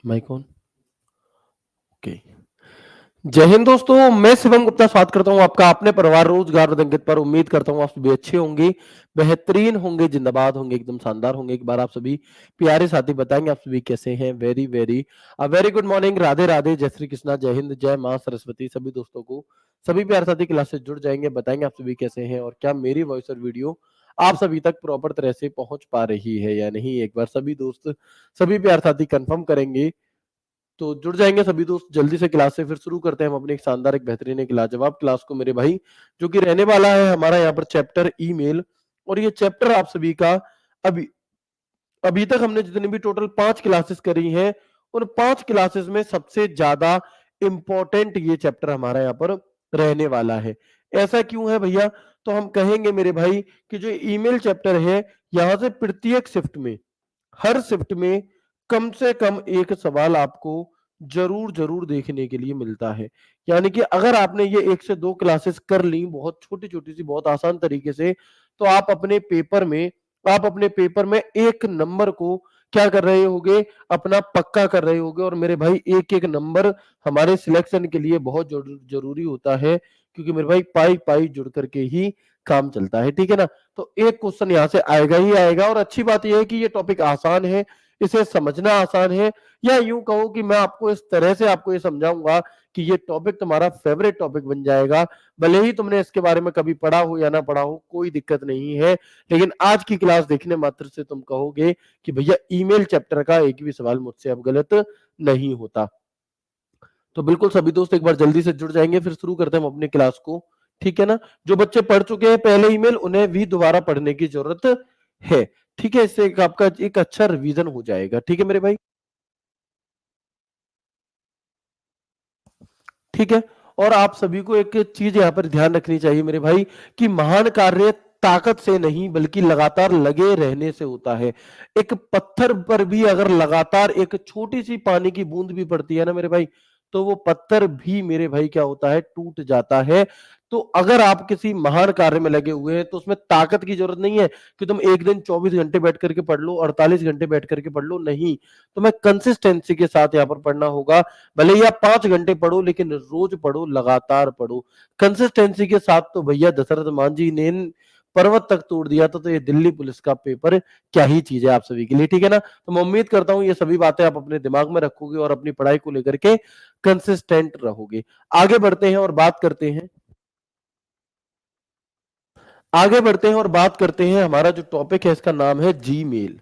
Mic on. Okay. जय हिंद दोस्तों, मैं शिवम गुप्ता स्वागत करता हूं आपका अपने परिवार रोजगार और अंकित पर। उम्मीद करता हूं आप सभी अच्छे होंगे, बेहतरीन होंगे, जिंदाबाद होंगे, एकदम शानदार होंगे। एक बार आप सभी प्यारे साथी बताएंगे आप सभी कैसे हैं। Very very very good morning, Radhe Radhe, जय श्री कृष्णा, जय हिंद, जय मां सरस्वती। सभी दोस्तों को, सभी प्यारे साथी क्लास से जुड़ जाएंगे, बताएंगे आप सभी कैसे हैं और क्या मेरी वॉइस और वीडियो आप सभी तक प्रॉपर तरह से पहुंच पा रही है या नहीं। एक बार सभी दोस्त, सभी प्यारे साथी कंफर्म करेंगे तो जुड़ जाएंगे सभी दोस्त जल्दी से। क्लास से फिर शुरू करते हैं हम अपनी एक शानदार, एक बेहतरीन, एक लाजवाब क्लास को मेरे भाई, जो कि रहने वाला है हमारा यहाँ पर चैप्टर ईमेल। और ये चैप्टर आप सभी का अभी अभी तक हमने जितनी भी टोटल 5 क्लासेस करी हैं, उन 5 क्लासेस में सबसे ज्यादा इंपॉर्टेंट ये चैप्टर हमारा यहाँ पर रहने वाला है। ऐसा क्यों है भैया? तो हम कहेंगे मेरे भाई कि जो ईमेल चैप्टर है, यहाँ से प्रत्येक शिफ्ट में, हर शिफ्ट में कम से कम एक सवाल आपको जरूर जरूर देखने के लिए मिलता है। यानी कि अगर आपने ये 1 से 2 क्लासेस कर ली बहुत छोटी छोटी सी, बहुत आसान तरीके से, तो आप अपने पेपर में 1 नंबर को क्या कर रहे होगे, अपना पक्का कर रहे होगे। और मेरे भाई एक एक नंबर हमारे सिलेक्शन के लिए बहुत जरूरी होता है, क्योंकि मेरे भाई पाई पाई जुड़ करके ही काम चलता है, ठीक है ना। तो एक क्वेश्चन यहाँ से आएगा ही आएगा। और अच्छी बात यह है कि ये टॉपिक आसान है, इसे समझना आसान है, या यूं कहो कि मैं आपको इस तरह से आपको ये समझाऊंगा कि ये टॉपिक तुम्हारा फेवरेट टॉपिक बन जाएगा। भले ही तुमने इसके बारे में कभी पढ़ा हो या ना पढ़ा हो, कोई दिक्कत नहीं है, लेकिन आज की क्लास देखने मात्र से तुम कहोगे कि भैया ईमेल चैप्टर का एक भी सवाल मुझसे अब गलत नहीं होता। तो बिल्कुल सभी दोस्त एक बार जल्दी से जुड़ जाएंगे, फिर शुरू करते हैं हम अपनी क्लास को, ठीक है ना। जो बच्चे पढ़ चुके हैं पहले ईमेल, उन्हें भी दोबारा पढ़ने की जरूरत है, ठीक है। इससे आपका एक अच्छा रिवीजन हो जाएगा, ठीक है मेरे भाई, ठीक है। और आप सभी को एक चीज यहाँ पर ध्यान रखनी चाहिए मेरे भाई, कि महान कार्य ताकत से नहीं बल्कि लगातार लगे रहने से होता है। एक पत्थर पर भी अगर लगातार एक छोटी सी पानी की बूंद भी पड़ती है ना मेरे भाई, तो वो पत्थर भी मेरे भाई क्या होता है, टूट जाता है। तो अगर आप किसी महान कार्य में लगे हुए हैं, तो उसमें ताकत की जरूरत नहीं है कि तुम एक दिन 24 घंटे बैठ करके पढ़ लो, 48 घंटे बैठ करके पढ़ लो, नहीं। तुम्हें कंसिस्टेंसी के साथ यहाँ पर पढ़ना होगा। भले ही आप 5 घंटे पढ़ो, लेकिन रोज पढ़ो, लगातार पढ़ो कंसिस्टेंसी के साथ। तो भैया दशरथ मांझी ने पर्वत तक तोड़ दिया था, तो ये दिल्ली पुलिस का पेपर क्या ही चीज है आप सभी के लिए, ठीक है ना। तो मैं उम्मीद करता हूं ये सभी बातें आप अपने दिमाग में रखोगे और अपनी पढ़ाई को लेकर के कंसिस्टेंट रहोगे। आगे बढ़ते हैं और बात करते हैं, और बात करते हैं, हमारा जो टॉपिक है इसका नाम है जीमेल,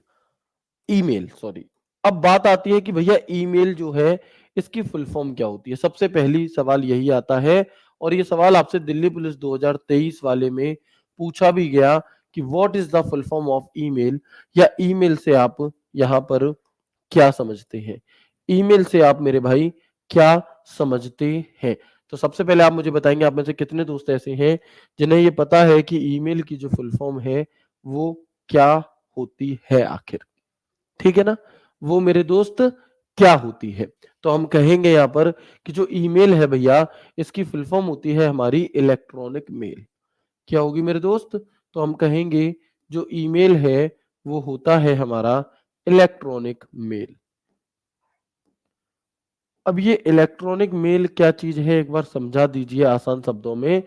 ईमेल सॉरी। अब बात आती है कि भैया ईमेल जो है इसकी फुल फॉर्म क्या होती है। सबसे पहली सवाल यही आता है, और ये सवाल आपसे दिल्ली पुलिस 2023 वाले में पूछा भी गया कि what is the full form of email, या ईमेल से आप यहाँ पर क्या समझते हैं, ईमेल से आप मेरे भाई क्या समझते हैं। तो सबसे पहले आप मुझे बताएंगे, आप में से कितने दोस्त ऐसे हैं जिन्हें ये पता है कि ईमेल की जो फुल फॉर्म है वो क्या होती है आखिर, ठीक है ना, वो मेरे दोस्त क्या होती है। तो हम कहेंगे यहां पर कि जो ईमेल है भैया, इसकी फुल फॉर्म होती है हमारी इलेक्ट्रॉनिक मेल। क्या होगी मेरे दोस्त? तो हम कहेंगे जो ईमेल है वो होता है हमारा इलेक्ट्रॉनिक मेल। अब ये इलेक्ट्रॉनिक मेल क्या चीज है, एक बार समझा दीजिए आसान शब्दों में।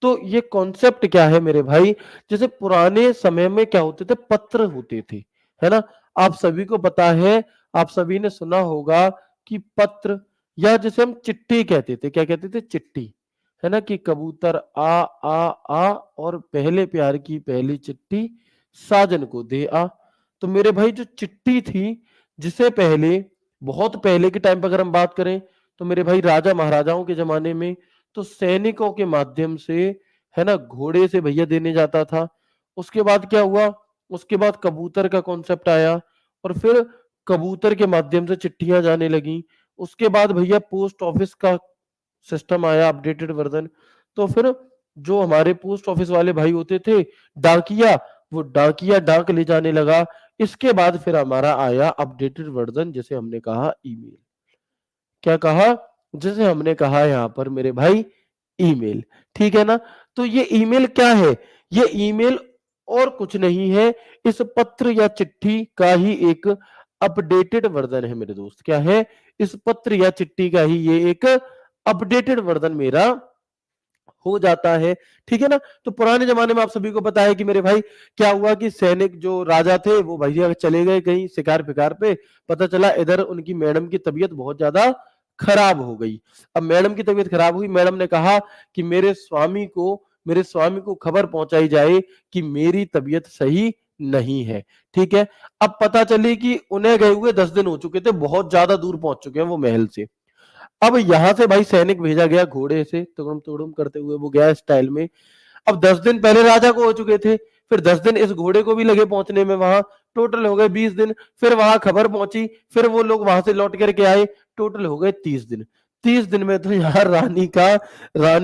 तो ये कॉन्सेप्ट क्या है मेरे भाई, जैसे पुराने समय में क्या होते थे, पत्र होते थे, है ना। आप सभी को पता है, आप सभी ने सुना होगा कि पत्र, या जैसे हम चिट्ठी कहते थे, क्या कहते थे, चिट्ठी, है ना, कि कबूतर आ आ आ और पहले प्यार की पहली चिट्ठी साजन को दे आ। तो मेरे भाई जो चिट्ठी थी, जिसे पहले, बहुत पहले के टाइम पर अगर हम बात करें, तो मेरे भाई राजा महाराजाओं के जमाने में तो सैनिकों के माध्यम से, है ना, घोड़े से भैया देने जाता था। उसके बाद क्या हुआ, उसके बाद कबूतर का कॉन्सेप्ट आया, और फिर कबूतर के माध्यम से चिट्ठियां जाने लगी। उसके बाद भैया पोस्ट ऑफिस का सिस्टम आया, अपडेटेड वर्जन। तो फिर जो हमारे पोस्ट ऑफिस वाले भाई होते थे, डाकिया, वो डाकिया डाक ले जाने लगा। इसके बाद फिर हमारा आया अपडेटेड वर्जन, जिसे हमने कहा ईमेल। क्या कहा? जैसे हमने कहा यहाँ पर मेरे भाई ईमेल, ठीक है ना। तो ये ईमेल क्या है? ये ईमेल और कुछ नहीं है, इस पत्र या चिट्ठी का ही एक अपडेटेड वर्जन है मेरे दोस्त। क्या है? इस पत्र या चिट्ठी का ही ये एक अपडेटेड वर्जन मेरा हो जाता है। ठीक है ना? तो पुराने जमाने में आप सभी को पता है कि मेरे भाई क्या हुआ कि सैनिक जो राजा थे वो भैया चले गए कहीं शिकार फिकार पे, पता चला इधर उनकी मैडम की तबीयत बहुत ज्यादा खराब हो गई। अब मैडम की तबीयत खराब हुई, मैडम ने कहा कि मेरे स्वामी को खबर पहुंचाई जाए कि मेरी तबीयत सही नहीं है। ठीक है? अब पता चली कि उन्हें गए हुए 10 दिन हो चुके थे, बहुत ज्यादा दूर पहुंच चुके हैं वो महल से। अब यहां से भाई सैनिक भेजा गया घोड़े से तुड़ुम तुड़ुम करते हुए, वो गया स्टाइल में। अब 10 दिन पहले राजा को हो चुके थे, फिर 10 दिन इस घोड़े को भी लगे पहुंचने में, वहां टोटल हो गए 20 दिन। फिर वहां खबर पहुंची, फिर वो लोग वहां से लौट करके आए, टोटल हो गए 30 दिन। 30 दिन में तो यार रानी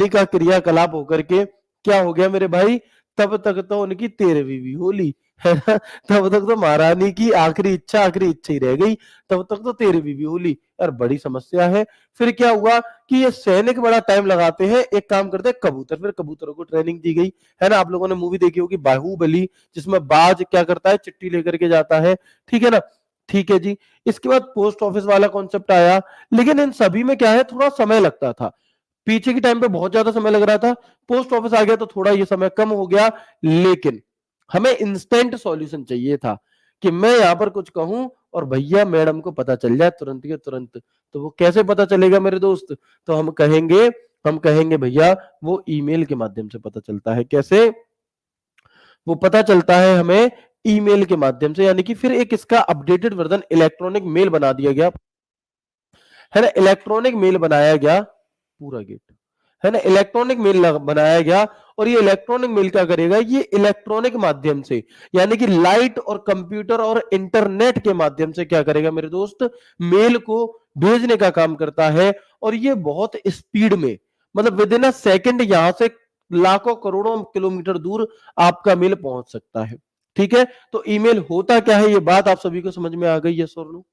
का क्रियाकलाप होकर के क्या हो गया मेरे भाई, तब तक तो उनकी 13वीं भी होली है ना। तब तक तो महारानी की आखिरी इच्छा ही रह गई, तब तक तो 13वीं भी होली। यार बड़ी समस्या है। फिर क्या हुआ कि ये सैनिक बड़ा टाइम लगाते हैं, एक काम करते हैं कबूतर, फिर कबूतरों को ट्रेनिंग दी गई है ना। आप लोगों ने मूवी देखी होगी बाहुबली, जिसमें बाज क्या करता है, चिट्ठी लेकर के जाता है। ठीक है ना? ठीक है जी। इसके बाद पोस्ट ऑफिस वाला कॉन्सेप्ट आया, लेकिन इन सभी में क्या है, थोड़ा समय लगता था। पीछे के टाइम पे बहुत ज्यादा समय लग रहा था, पोस्ट ऑफिस आ गया तो थोड़ा ये समय कम हो गया। लेकिन हमें इंस्टेंट सॉल्यूशन चाहिए था कि मैं यहां पर कुछ कहूं और भैया मैडम को पता चल जाए तुरंत के तुरंत। तो वो कैसे पता चलेगा मेरे दोस्त? तो हम कहेंगे भैया वो ईमेल के माध्यम से पता चलता है। कैसे? वो पता चलता है हमें ईमेल के माध्यम से, यानी कि फिर एक इसका अपडेटेड वर्जन इलेक्ट्रॉनिक मेल बना दिया गया है ना। इलेक्ट्रॉनिक मेल बनाया गया, पूरा गेट है ना, इलेक्ट्रॉनिक मेल बनाया गया। और ये इलेक्ट्रॉनिक मेल क्या करेगा, ये इलेक्ट्रॉनिक माध्यम से, यानी कि लाइट और कंप्यूटर और इंटरनेट के माध्यम से क्या करेगा मेरे दोस्त, मेल को भेजने का काम करता है। और ये बहुत स्पीड में, मतलब विद इन अ सेकेंड यहां से लाखों करोड़ों किलोमीटर दूर आपका मेल पहुंच सकता है। ठीक है? तो ईमेल होता क्या है, ये बात आप सभी को समझ में आ गई है सोनू?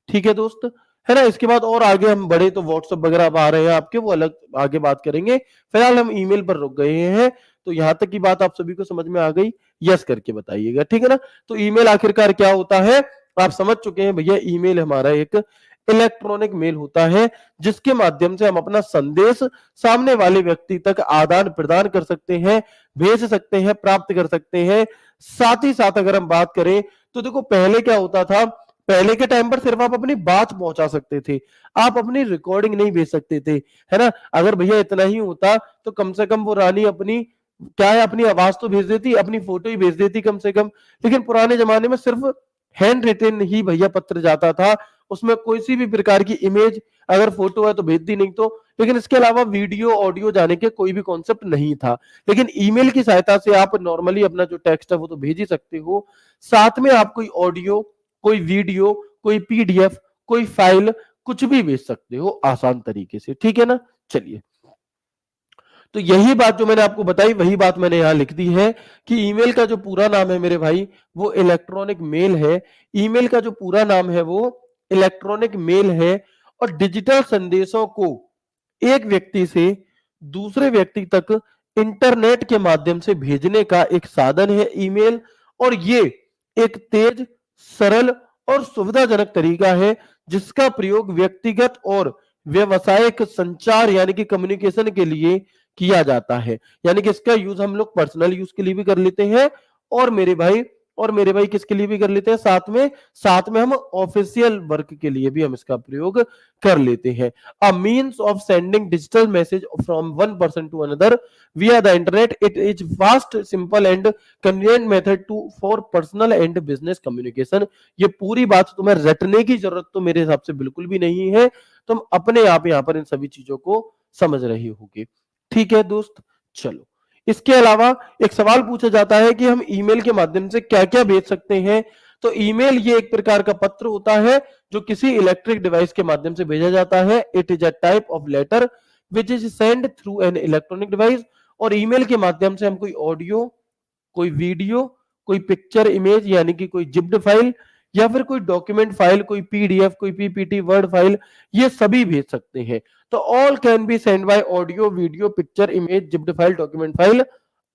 ठीक है दोस्त, है ना। इसके बाद और आगे हम बढ़े तो व्हाट्सएप वगैरह अब आ रहे हैं आपके, वो अलग आगे बात करेंगे। फिलहाल हम ईमेल पर रुक गए हैं। तो यहां तक की बात आप सभी को समझ में आ गई? यस करके बताइएगा, ठीक है ना। तो ईमेल आखिरकार क्या होता है, आप समझ चुके हैं भैया। ईमेल हमारा एक इलेक्ट्रॉनिक मेल होता है, जिसके माध्यम से हम अपना संदेश सामने वाले व्यक्ति तक आदान प्रदान कर सकते हैं, भेज सकते हैं, प्राप्त कर सकते हैं। साथ ही साथ अगर हम बात करें तो देखो पहले क्या होता था, पहले के टाइम पर सिर्फ आप अपनी बात पहुंचा सकते थे, आप अपनी रिकॉर्डिंग नहीं भेज सकते थे, है ना। अगर भैया इतना ही होता तो कम से कम वो रानी अपनी क्या है, अपनी आवाज तो भेज देती, अपनी फोटो ही भेज देती कम से कम। लेकिन पुराने जमाने में सिर्फ हैंड रिटन ही भैया पत्र जाता था, उसमें कोई सी भी प्रकार की इमेज, अगर फोटो है तो भेज दी, नहीं तो। लेकिन इसके अलावा वीडियो ऑडियो जाने के कोई भी कॉन्सेप्ट नहीं था। लेकिन ईमेल की सहायता से आप नॉर्मली अपना जो टेक्स्ट है वो तो भेज ही सकते हो, साथ में आप कोई ऑडियो, कोई वीडियो, कोई पीडीएफ, कोई फाइल, कुछ भी भेज सकते हो आसान तरीके से। ठीक है ना? चलिए, तो यही बात जो मैंने आपको बताई वही बात मैंने यहां लिख दी है कि ईमेल का जो पूरा नाम है मेरे भाई वो इलेक्ट्रॉनिक मेल है। ईमेल का जो पूरा नाम है वो इलेक्ट्रॉनिक मेल है। और डिजिटल संदेशों को एक व्यक्ति से दूसरे व्यक्ति तक इंटरनेट के माध्यम से भेजने का एक साधन है ईमेल। और ये एक तेज, सरल और सुविधाजनक तरीका है जिसका प्रयोग व्यक्तिगत और व्यवसायिक संचार यानी कि कम्युनिकेशन के लिए किया जाता है। यानी कि इसका यूज हम लोग पर्सनल यूज के लिए भी कर लेते हैं, और मेरे भाई किसके लिए भी कर लेते हैं, साथ में हम ऑफिशियल वर्क के लिए भी हम इसका प्रयोग कर लेते हैं। A means of sending digital message from one person to another via the internet. It is fast, simple and convenient method to for personal and business communication. ये पूरी बात तुम्हें रटने की जरूरत तो मेरे हिसाब से बिल्कुल भी नहीं है, तुम अपने आप यहाँ पर इन सभी चीजों को समझ रहे होगे। ठीक है दोस्त, चलो। इसके अलावा एक सवाल पूछा जाता है कि हम ईमेल के माध्यम से क्या क्या भेज सकते हैं। तो ईमेल ये एक प्रकार का पत्र होता है जो किसी इलेक्ट्रिक डिवाइस के माध्यम से भेजा जाता है। It is a type of letter which is send through an electronic device. और ईमेल के माध्यम से हम कोई ऑडियो, कोई वीडियो, कोई पिक्चर इमेज यानी कि कोई जिप्ड फाइल, या फिर कोई डॉक्यूमेंट फाइल, कोई पीडीएफ, कोई पीपीटी, वर्ड फाइल, ये सभी भेज सकते हैं। तो all can be send by audio, video, picture, image, zipped file, document file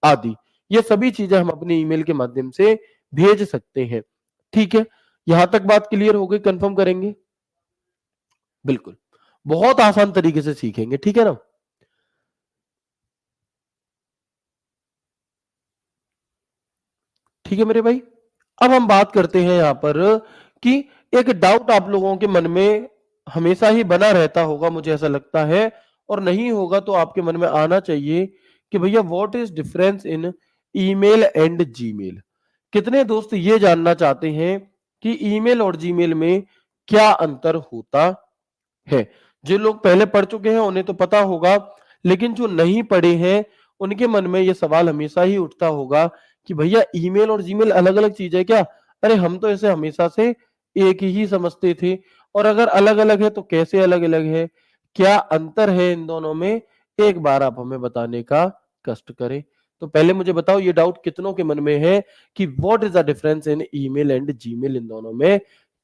आदि। ये सभी चीजें हम अपने ईमेल के माध्यम से भेज सकते हैं। ठीक है, यहां तक बात क्लियर हो गई? कंफर्म करेंगे? बिल्कुल, बहुत आसान तरीके से सीखेंगे, ठीक है ना? ठीक है मेरे भाई। अब हम बात करते हैं यहां पर कि एक डाउट आप लोगों के मन में हमेशा ही बना रहता होगा, मुझे ऐसा लगता है, और नहीं होगा तो आपके मन में आना चाहिए कि भैया what is difference in email and Gmail. कितने दोस्त ये जानना चाहते हैं कि ईमेल और जीमेल में क्या अंतर होता है? जो लोग पहले पढ़ चुके हैं उन्हें तो पता होगा, लेकिन जो नहीं पढ़े हैं उनके मन में यह सवाल हमेशा ही उठता होगा कि भैया ईमेल और जीमेल अलग अलग चीज है क्या? अरे हम तो इसे हमेशा से एक ही समझते थे, और अगर अलग अलग है तो कैसे अलग अलग है? क्या अंतर है इन दोनों में? एक बार आप हमें बताने का कष्ट करें। तो पहले मुझे बताओ, ये डाउट कितनों के मन में है कि what is the difference in email and Gmail, इन दोनों में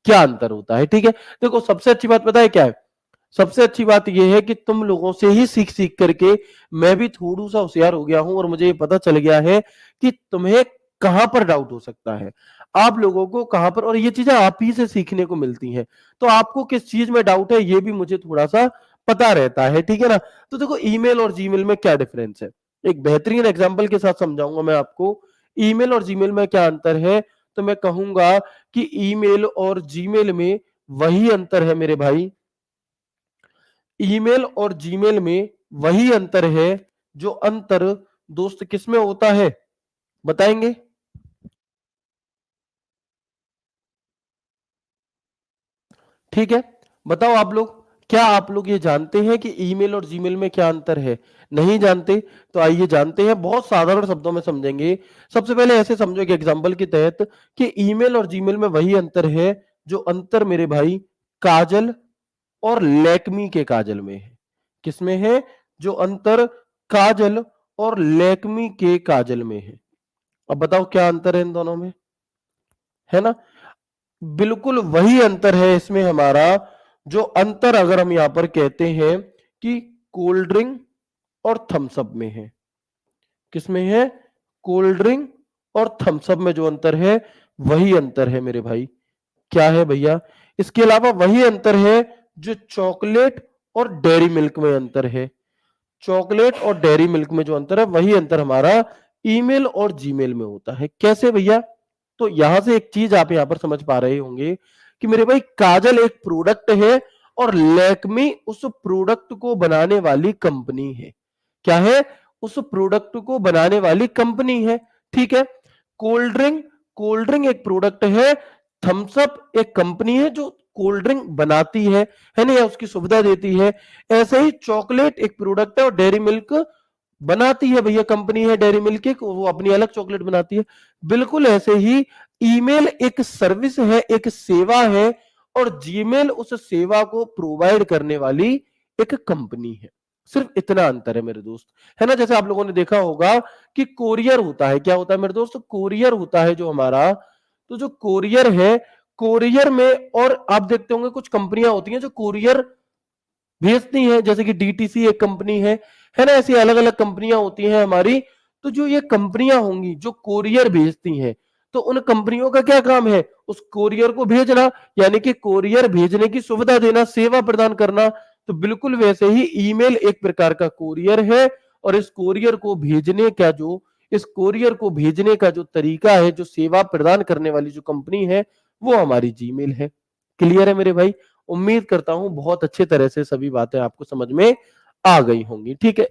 क्या अंतर होता है? ठीक है, देखो सबसे अच्छी बात पता है क्या है? सबसे अच्छी बात यह है कि तुम लोगों से ही सीख सीख करके मैं भी थोड़ा सा होशियार हो गया हूं, और मुझे ये पता चल गया है कि तुम्हें कहां पर डाउट हो सकता है, आप लोगों को कहां पर, और ये चीजें आप ही से सीखने को मिलती हैं। तो आपको किस चीज में डाउट है ये भी मुझे थोड़ा सा पता रहता है, ठीक है ना? तो देखो ईमेल और जीमेल में क्या डिफरेंस है, एक बेहतरीन एग्जाम्पल के साथ समझाऊंगा मैं आपको। ईमेल और जीमेल में क्या अंतर है? तो मैं कहूंगा कि ईमेल और जीमेल में वही अंतर है मेरे भाई, ईमेल और जीमेल में वही अंतर है जो अंतर दोस्त किसमें होता है, बताएंगे? ठीक है, बताओ आप लोग, क्या आप लोग ये जानते हैं कि ईमेल और जीमेल में क्या अंतर है? नहीं जानते? तो आइए जानते हैं, बहुत साधारण शब्दों में समझेंगे। सबसे पहले ऐसे समझो एक एग्जांपल के तहत कि ईमेल और जीमेल में वही अंतर है जो अंतर मेरे भाई काजल और लैक्मी के काजल में है। किसमें है? जो अंतर काजल और लैक्मी के काजल में है। अब बताओ क्या अंतर है इन दोनों में, है ना? बिल्कुल वही अंतर है इसमें हमारा, जो अंतर अगर हम यहां पर कहते हैं कि कोल्ड ड्रिंक और थम्स अप में है। किसमें है? कोल्ड ड्रिंक और थम्स अप में जो अंतर है वही अंतर है मेरे भाई। क्या है भैया? इसके अलावा वही अंतर है जो चॉकलेट और डेयरी मिल्क में अंतर है। चॉकलेट और डेयरी मिल्क में जो अंतर है वही अंतर हमारा ईमेल और जीमेल में होता है। कैसे भैया? तो यहां से एक चीज आप यहां पर समझ पा रहे होंगे कि मेरे भाई काजल एक प्रोडक्ट है और लैक्मी उस प्रोडक्ट को बनाने वाली कंपनी है। क्या है? उस प्रोडक्ट को बनाने वाली कंपनी है, ठीक है? कोल्ड ड्रिंक, कोल्ड ड्रिंक एक प्रोडक्ट है, थम्स अप एक कंपनी है जो कोल्ड ड्रिंक बनाती है ना, या उसकी सुविधा देती है। ऐसे ही चॉकलेट एक प्रोडक्ट है और डेयरी मिल्क बनाती है भैया, कंपनी है डेयरी मिल्क की, वो अपनी अलग चॉकलेट बनाती है। बिल्कुल ऐसे ही ईमेल एक सर्विस है, एक सेवा है, और जीमेल उस सेवा को प्रोवाइड करने वाली एक कंपनी है। सिर्फ इतना अंतर है मेरे दोस्त, है ना? जैसे आप लोगों ने देखा होगा कि कोरियर होता है, क्या होता है मेरे दोस्त? कोरियर होता है जो हमारा, तो जो कोरियर है, कोरियर में, और आप देखते होंगे कुछ कंपनियां होती हैं जो कोरियर भेजती हैं, जैसे कि डीटीसी एक कंपनी है ना? ऐसी अलग अलग कंपनियां होती हैं हमारी। तो जो ये कंपनियां होंगी जो कोरियर भेजती हैं, तो उन कंपनियों का क्या काम है? उस कोरियर को भेजना, यानी कि कोरियर भेजने की सुविधा देना, सेवा प्रदान करना। तो बिल्कुल वैसे ही ईमेल एक प्रकार का कोरियर है, और इस कोरियर को भेजने का जो तरीका है, जो सेवा प्रदान करने वाली जो कंपनी है, वो हमारी जीमेल है। क्लियर है मेरे भाई? उम्मीद करता हूं बहुत अच्छे तरह से सभी बातें आपको समझ में आ गई होंगी, ठीक है?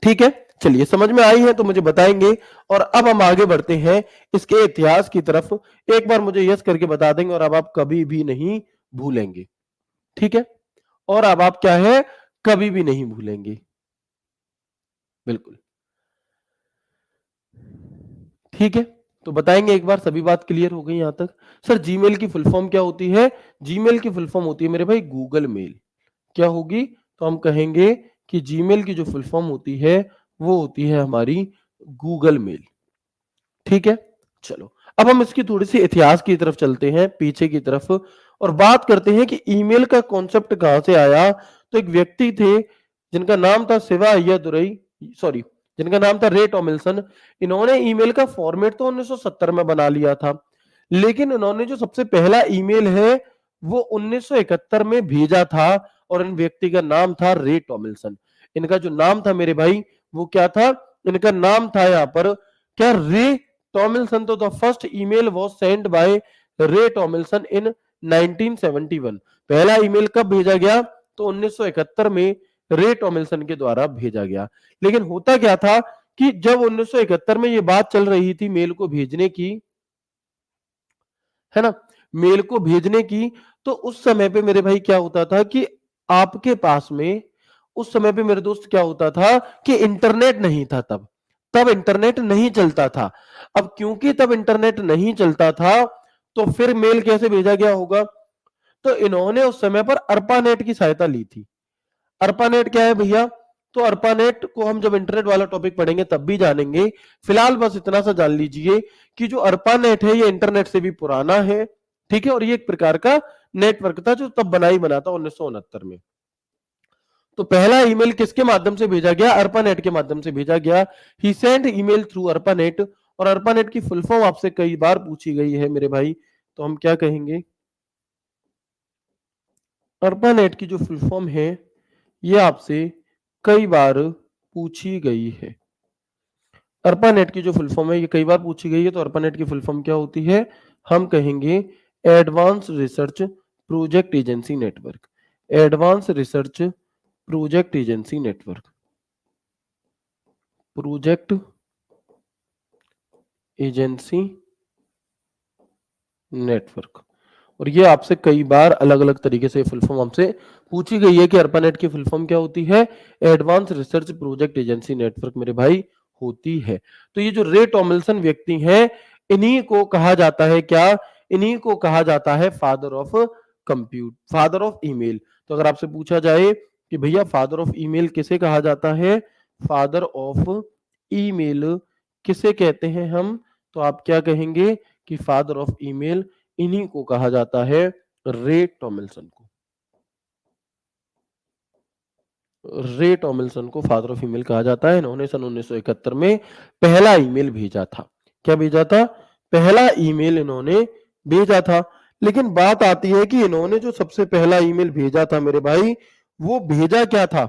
ठीक है, चलिए समझ में आई है तो मुझे बताएंगे। और अब हम आगे बढ़ते हैं इसके इतिहास की तरफ। एक बार मुझे यस करके बता देंगे और अब आप कभी भी नहीं भूलेंगे, ठीक है? और अब आप क्या है, कभी भी नहीं भूलेंगे, बिल्कुल। ठीक है, तो बताएंगे एक बार, सभी बात क्लियर हो गई यहां तक? सर जीमेल की फुल फॉर्म क्या होती है? जीमेल की फुल फॉर्म होती है मेरे भाई गूगल मेल। क्या होगी? तो हम कहेंगे कि जीमेल की जो फुल फॉर्म होती है वो होती है हमारी गूगल मेल, ठीक है? चलो, अब हम इसकी थोड़ी सी इतिहास की तरफ चलते हैं, पीछे की तरफ, और बात करते हैं कि ईमेल का कॉन्सेप्ट कहां से आया। तो एक व्यक्ति थे जिनका नाम था शिवा अय्यादुरई, सॉरी, जिनका नाम था रे टॉमिल्सन। इन्होंने ईमेल का फॉर्मेट तो 1970 में बना लिया था, लेकिन इन्होंने जो सबसे पहला ईमेल है वो 1971 में भेजा था और इन व्यक्ति का नाम था रे टॉमिल्सन। इनका जो नाम था मेरे भाई वो क्या था, इनका नाम था यहाँ पर क्या, रे टॉमिल्सन। तो the first email was send by Ray Tomlinson इन 1971। पहला ईमेल कब भेजा गया, तो 1971 में रे टॉमिल्सन के द्वारा भेजा गया। लेकिन होता क्या था कि जब 1971 में ये बात चल रही थी मेल को भेजने की, है ना, मेल को भेजने की, तो उस समय पे मेरे भाई क्या होता था कि आपके पास में उस समय पे मेरे दोस्त क्या होता था कि इंटरनेट नहीं था। तब तब इंटरनेट नहीं चलता था। अब क्योंकि तब इंटरनेट नहीं चलता था तो फिर मेल कैसे भेजा गया होगा, तो इन्होंने उस समय पर अर्पानेट की सहायता ली थी। अर्पानेट क्या है भैया, तो अर्पानेट को हम जब इंटरनेट वाला टॉपिक पढ़ेंगे तब भी जानेंगे। फिलहाल बस इतना सा जान लीजिए कि जो अर्पानेट है ये इंटरनेट से भी पुराना है, ठीक है, और ये एक प्रकार का नेटवर्क था जो तब बना था 1969 में। तो पहला ईमेल किसके माध्यम से भेजा गया, अर्पानेट के माध्यम से भेजा गया। ही सेंट ईमेल थ्रू अर्पानेट। और अर्पानेट की फुल फॉर्म आपसे कई बार पूछी गई है मेरे भाई, तो हम क्या कहेंगे, अर्पानेट की जो फुल फॉर्म है ये आपसे कई बार पूछी गई है। अर्पानेट की जो फुल फॉर्म है ये कई बार पूछी गई है। तो अर्पानेट की फुल फॉर्म क्या होती है, हम कहेंगे advance research project agency network. Advance research project agency network, project agency network. और ये आपसे कई बार अलग अलग तरीके से फुल फॉर्म हमसे पूछी गई है कि अर्पानेट की फुल फॉर्म क्या होती है, advance research project agency network मेरे भाई होती है। तो ये जो रे टॉमिल्सन व्यक्ति हैं इन्हीं को कहा जाता है क्या, इन्हीं को कहा जाता है father of compute, father of email. तो अगर आपसे पूछा जाए कि भैया फादर ऑफ ईमेल किसे कहा जाता है, फादर ऑफ ईमेल किसे कहते हैं हम, तो आप क्या कहेंगे कि फादर ऑफ ईमेल इन्हीं को कहा जाता है, रे टॉमिल्सन को। रे टॉमिल्सन को फादर ऑफ ईमेल कहा जाता है। इन्होंने सन 1971 में पहला ईमेल भेजा था। क्या भेजा था, पहला ईमेल इन्होंने भेजा था। लेकिन बात आती है कि इन्होंने जो सबसे पहला ईमेल भेजा था मेरे भाई वो भेजा क्या था,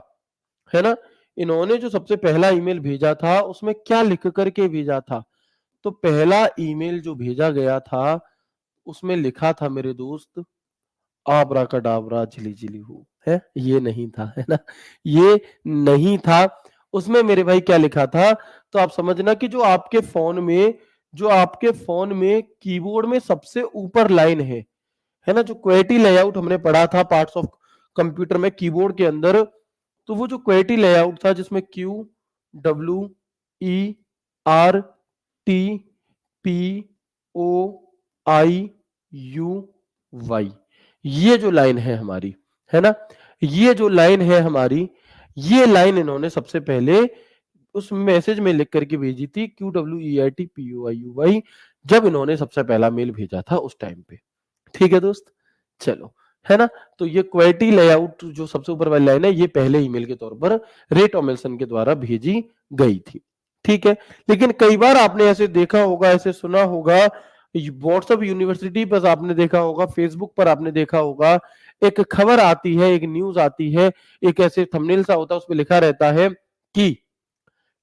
है ना, इन्होंने जो सबसे पहला ईमेल भेजा था उसमें क्या लिख करके भेजा था, तो पहला ईमेल जो भेजा गया था उसमें लिखा था मेरे दोस्त आबरा कडाबरा झिली झिली हो, है, ये नहीं था, है ना, ये नहीं था। उसमें मेरे भाई क्या लिखा था, तो आप समझना कि जो आपके फोन में कीबोर्ड में सबसे ऊपर लाइन है ना, जो क्वेटी लेआउट हमने पढ़ा था पार्ट्स ऑफ कंप्यूटर में कीबोर्ड के अंदर, तो वो जो क्वेटी लेआउट था जिसमें Q W E R T P O I U Y, ये जो लाइन है हमारी, है ना, ये जो लाइन है हमारी, ये लाइन इन्होंने सबसे पहले उस मैसेज में लिख करके भेजी थी, QWEITPOIUY, जब इन्होंने सबसे पहला मेल भेजा था उस टाइम पे। ठीक है दोस्त, चलो, है ना, तो ये क्वेटी लेआउट जो सबसे ऊपर वाली लाइन है ये पहले ईमेल के तौर पर रे टॉमिल्सन के द्वारा भेजी गई थी। ठीक है, लेकिन कई बार आपने ऐसे देखा होगा, ऐसे सुना होगा, व्हाट्सएप यूनिवर्सिटी पर आपने देखा होगा, फेसबुक पर आपने देखा होगा, एक खबर आती है, एक न्यूज आती है, एक ऐसे थंबनेल सा होता है, उसमें लिखा रहता है कि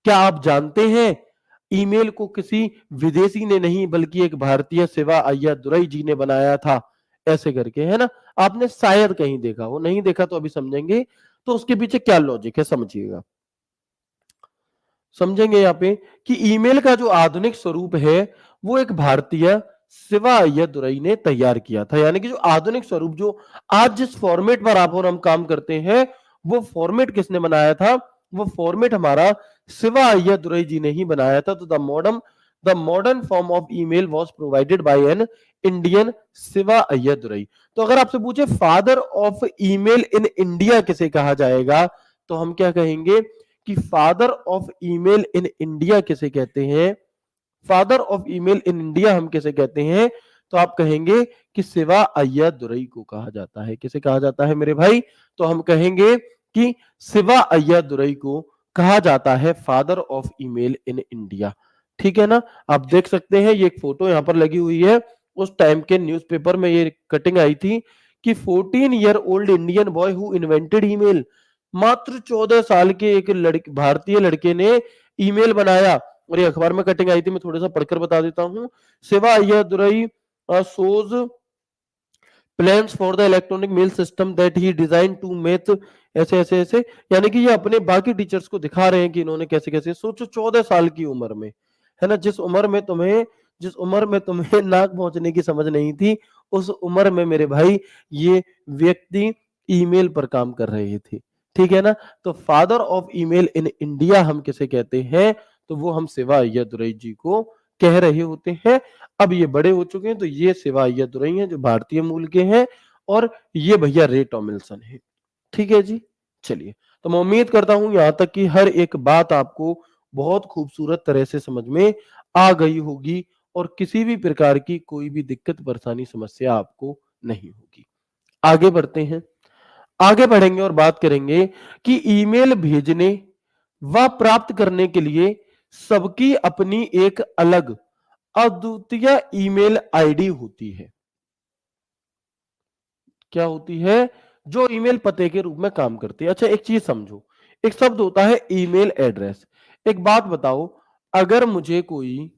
क्या आप जानते हैं ईमेल को किसी विदेशी ने नहीं बल्कि एक भारतीय शिवा अय्यादुरई जी ने बनाया था, ऐसे करके, है ना, आपने शायद कहीं देखा हो, नहीं देखा तो अभी समझेंगे। तो उसके पीछे क्या लॉजिक है समझिएगा, समझेंगे यहाँ पे कि ईमेल का जो आधुनिक स्वरूप है वो एक भारतीय शिवा अय्यादुरई ने तैयार किया था। यानी कि जो आधुनिक स्वरूप, जो आज जिस फॉर्मेट पर आप और हम काम करते हैं, वो फॉर्मेट किसने बनाया था, वो फॉर्मेट हमारा शिवा अय्यादुरई जी ने ही बनाया था। तो the modern form of email was provided by an Indian Shiva Ayyadurai. तो अगर आपसे पूछे father of email in India किसे कहा जाएगा, तो हम क्या कहेंगे कि father of email in India किसे कहते हैं, father of email in India हम किसे कहते हैं, तो आप कहेंगे कि शिवा अय्यादुरई को कहा जाता है। किसे कहा जाता है मेरे भाई, तो हम कहेंगे कि शिवा अय्यादुरई को कहा जाता है father of email in India. ठीक है ना, आप देख सकते हैं ये एक फोटो यहां पर लगी हुई है, उस टाइम के न्यूज़पेपर में ये कटिंग आई थी कि 14 year old Indian boy who invented email, मात्र 14 साल के एक लड़के, भारतीय लड़के ने ईमेल बनाया। और ये अखबार में कटिंग आई थी, मैं थोड़ा सा पढ़कर बता देता हूं। Shiva Ayyadurai shows plans for the electronic mail system that he designed to make, ऐसे ऐसे ऐसे, यानी कि ये अपने बाकी टीचर्स को दिखा रहे हैं कि इन्होंने कैसे कैसे। सोचो 14 साल की उम्र में, है ना, जिस उम्र में तुम्हें नाक पहुंचने की समझ नहीं थी, उस उम्र में मेरे भाई ये व्यक्ति ईमेल पर काम कर रहे थे। ठीक है ना। तो father of email in India हम किसे कहते हैं, तो वो हम शिवा अय्यादुरई जी को कह रहे होते हैं। अब ये बड़े हो चुके हैं, तो ये शिवा अय्यादुरई हैं जो भारतीय मूल के हैं, और ये भैया रे टॉमिल्सन है। ठीक है जी। चलिए, तो मैं उम्मीद करता हूं यहां तक कि हर एक बात आपको बहुत खूबसूरत तरह से समझ में आ गई होगी, और किसी भी प्रकार की कोई भी दिक्कत परेशानी समस्या आपको नहीं होगी। आगे बढ़ते हैं, आगे बढ़ेंगे और बात करेंगे कि ईमेल भेजने व प्राप्त करने के लिए सबकी अपनी एक अलग अद्वितीय ईमेल आईडी होती है। क्या होती है? जो ईमेल पते के रूप में काम करती है। अच्छा, एक चीज समझो, एक शब्द होता है ईमेल एड्रेस। एक बात बताओ, अगर मुझे कोई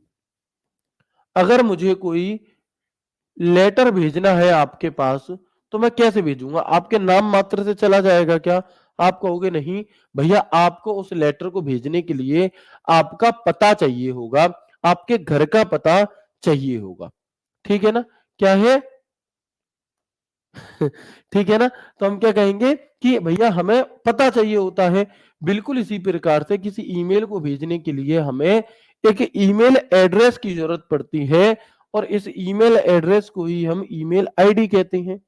अगर मुझे कोई लेटर भेजना है आपके पास, तो मैं कैसे भेजूंगा? आपके नाम मात्र से चला जाएगा क्या? आप कहोगे नहीं भैया, आपको उस लेटर को भेजने के लिए आपका पता चाहिए होगा, आपके घर का पता चाहिए होगा। ठीक है ना? क्या है? ठीक है ना। तो हम क्या कहेंगे कि भैया हमें पता चाहिए होता है। बिल्कुल इसी प्रकार से किसी ईमेल को भेजने के लिए हमें एक ईमेल एड्रेस की जरूरत पड़ती है, और इस ईमेल एड्रेस को ही हम ईमेल आईडी कहते हैं।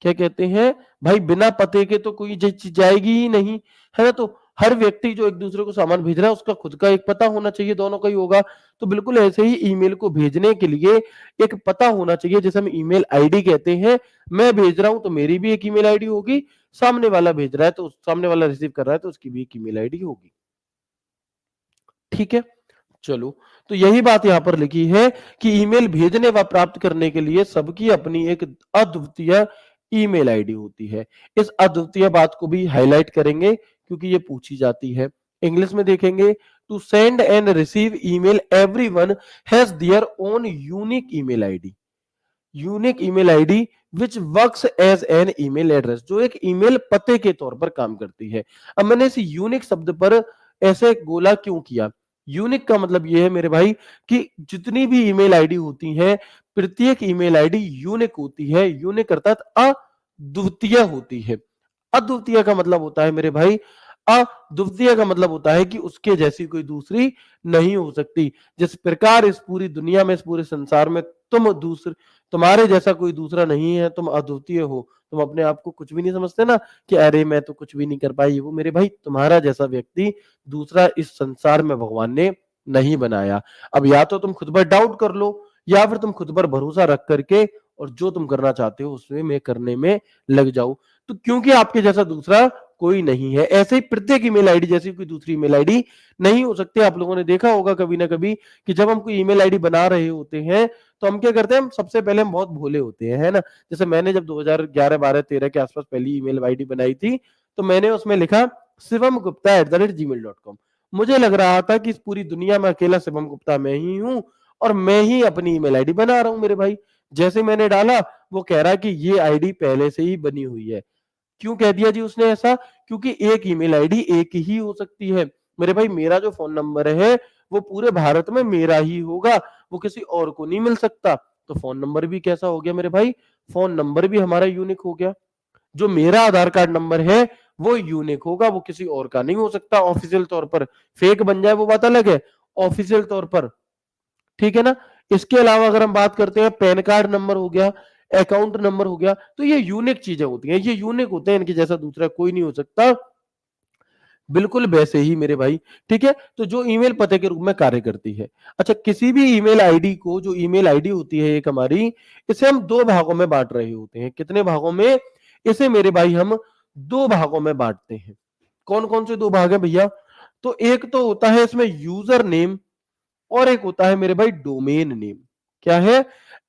क्या कहते हैं भाई? बिना पते के तो कोई चीज जाएगी ही नहीं, है ना। तो हर व्यक्ति जो एक दूसरे को सामान भेज रहा है, उसका खुद का एक पता होना चाहिए, दोनों का ही होगा। तो बिल्कुल ऐसे ही ईमेल को भेजने के लिए एक पता होना चाहिए, जिसे हम ईमेल आईडी कहते हैं। मैं भेज रहा हूं तो मेरी भी एक ईमेल आईडी होगी, सामने वाला भेज रहा है तो सामने वाला रिसीव कर रहा है तो उसकी भी एक ईमेल आईडी होगी। ठीक है। चलो, तो यही बात यहां पर लिखी है कि ईमेल भेजने व प्राप्त करने के लिए सबकी अपनी एक अद्वितीय ईमेल आईडी होती है। इस अद्वितीय बात को भी हाईलाइट करेंगे क्योंकि ये पूछी जाती है। इंग्लिश में देखेंगे, to send and receive email everyone has their own unique email ID. Unique email ID which works as an email address, जो एक ईमेल पते के तौर पर काम करती है। अब मैंने इस यूनिक शब्द पर ऐसे गोला क्यों किया? यूनिक का मतलब यह है मेरे भाई कि जितनी भी ईमेल आईडी होती हैं, प्रत्येक ईमेल आईडी यूनिक होती है। यूनिक अर्थात अद्वितीय होती है। अद्वितीय का मतलब होता है मेरे भाई, अद्वितीय का मतलब होता है कि उसके जैसी कोई दूसरी नहीं हो सकती। जिस प्रकार इस पूरी दुनिया में, इस पूरे संसार में तुम्हारे जैसा कोई दूसरा नहीं है, तुम अद्वितीय हो, तुम अपने आप को कुछ भी नहीं समझते ना कि अरे मैं तो कुछ भी नहीं कर पाई, वो मेरे भाई तुम्हारा जैसा व्यक्ति दूसरा इस संसार में भगवान ने नहीं बनाया। अब या तो तुम खुद पर डाउट कर लो, या फिर तुम खुद पर भरोसा रख करके और जो तुम करना चाहते हो उसमें में करने में लग जाओ। तो क्योंकि आपके जैसा दूसरा कोई नहीं है, ऐसे ही प्रत्येक ईमेल आईडी जैसी कोई दूसरी ईमेल आईडी नहीं हो सकती। आप लोगों ने देखा होगा कभी ना कभी कि जब हम कोई ईमेल आईडी बना रहे होते हैं, तो हम क्या करते हैं, हम सबसे पहले हम बहुत भोले होते हैं, है ना। जैसे मैंने जब 2011 12 13 के आसपास पहली ईमेल आईडी बनाई थी, तो मैंने उसमें लिखा shivam@gmail.com। मुझे लग रहा था कि इस पूरी दुनिया में अकेला शिवम गुप्ता मैं ही हूं, और मैं ही अपनी ईमेल आईडी बना रहा हूं मेरे भाई। जैसे मैंने डाला, वो कह रहा है कि ये आईडी पहले से ही बनी हुई है। क्यों कह दिया जी उसने ऐसा? क्योंकि एक ईमेल आईडी एक ही हो सकती है मेरे भाई। मेरा जो फोन नंबर है वो पूरे भारत में मेरा ही होगा, वो किसी और को नहीं मिल सकता। तो फोन नंबर भी कैसा हो गया मेरे भाई? फोन नंबर भी हमारा यूनिक हो गया। जो मेरा आधार कार्ड नंबर है वो यूनिक होगा, वो किसी और का नहीं हो सकता। ऑफिशियल तौर पर फेक बन जाए वो बात अलग है, ऑफिशियल तौर पर, ठीक है ना। इसके अलावा अगर हम बात करते हैं, पैन कार्ड नंबर हो गया, अकाउंट नंबर हो गया, तो ये यूनिक चीजें होती हैं, ये यूनिक होते हैं, इनके जैसा दूसरा कोई नहीं हो सकता। बिल्कुल वैसे ही मेरे भाई, ठीक है। तो जो ईमेल पते के रूप में कार्य करती है। अच्छा, किसी भी ईमेल आईडी को, जो ईमेल आईडी होती है एक हमारी, इसे हम दो भागों में बांट रहे होते हैं। कितने भागों में? इसे मेरे भाई हम दो भागों में बांटते हैं। कौन कौन से दो भाग है भैया? तो एक तो होता है इसमें यूजर नेम, और एक होता है मेरे भाई डोमेन नेम। क्या है?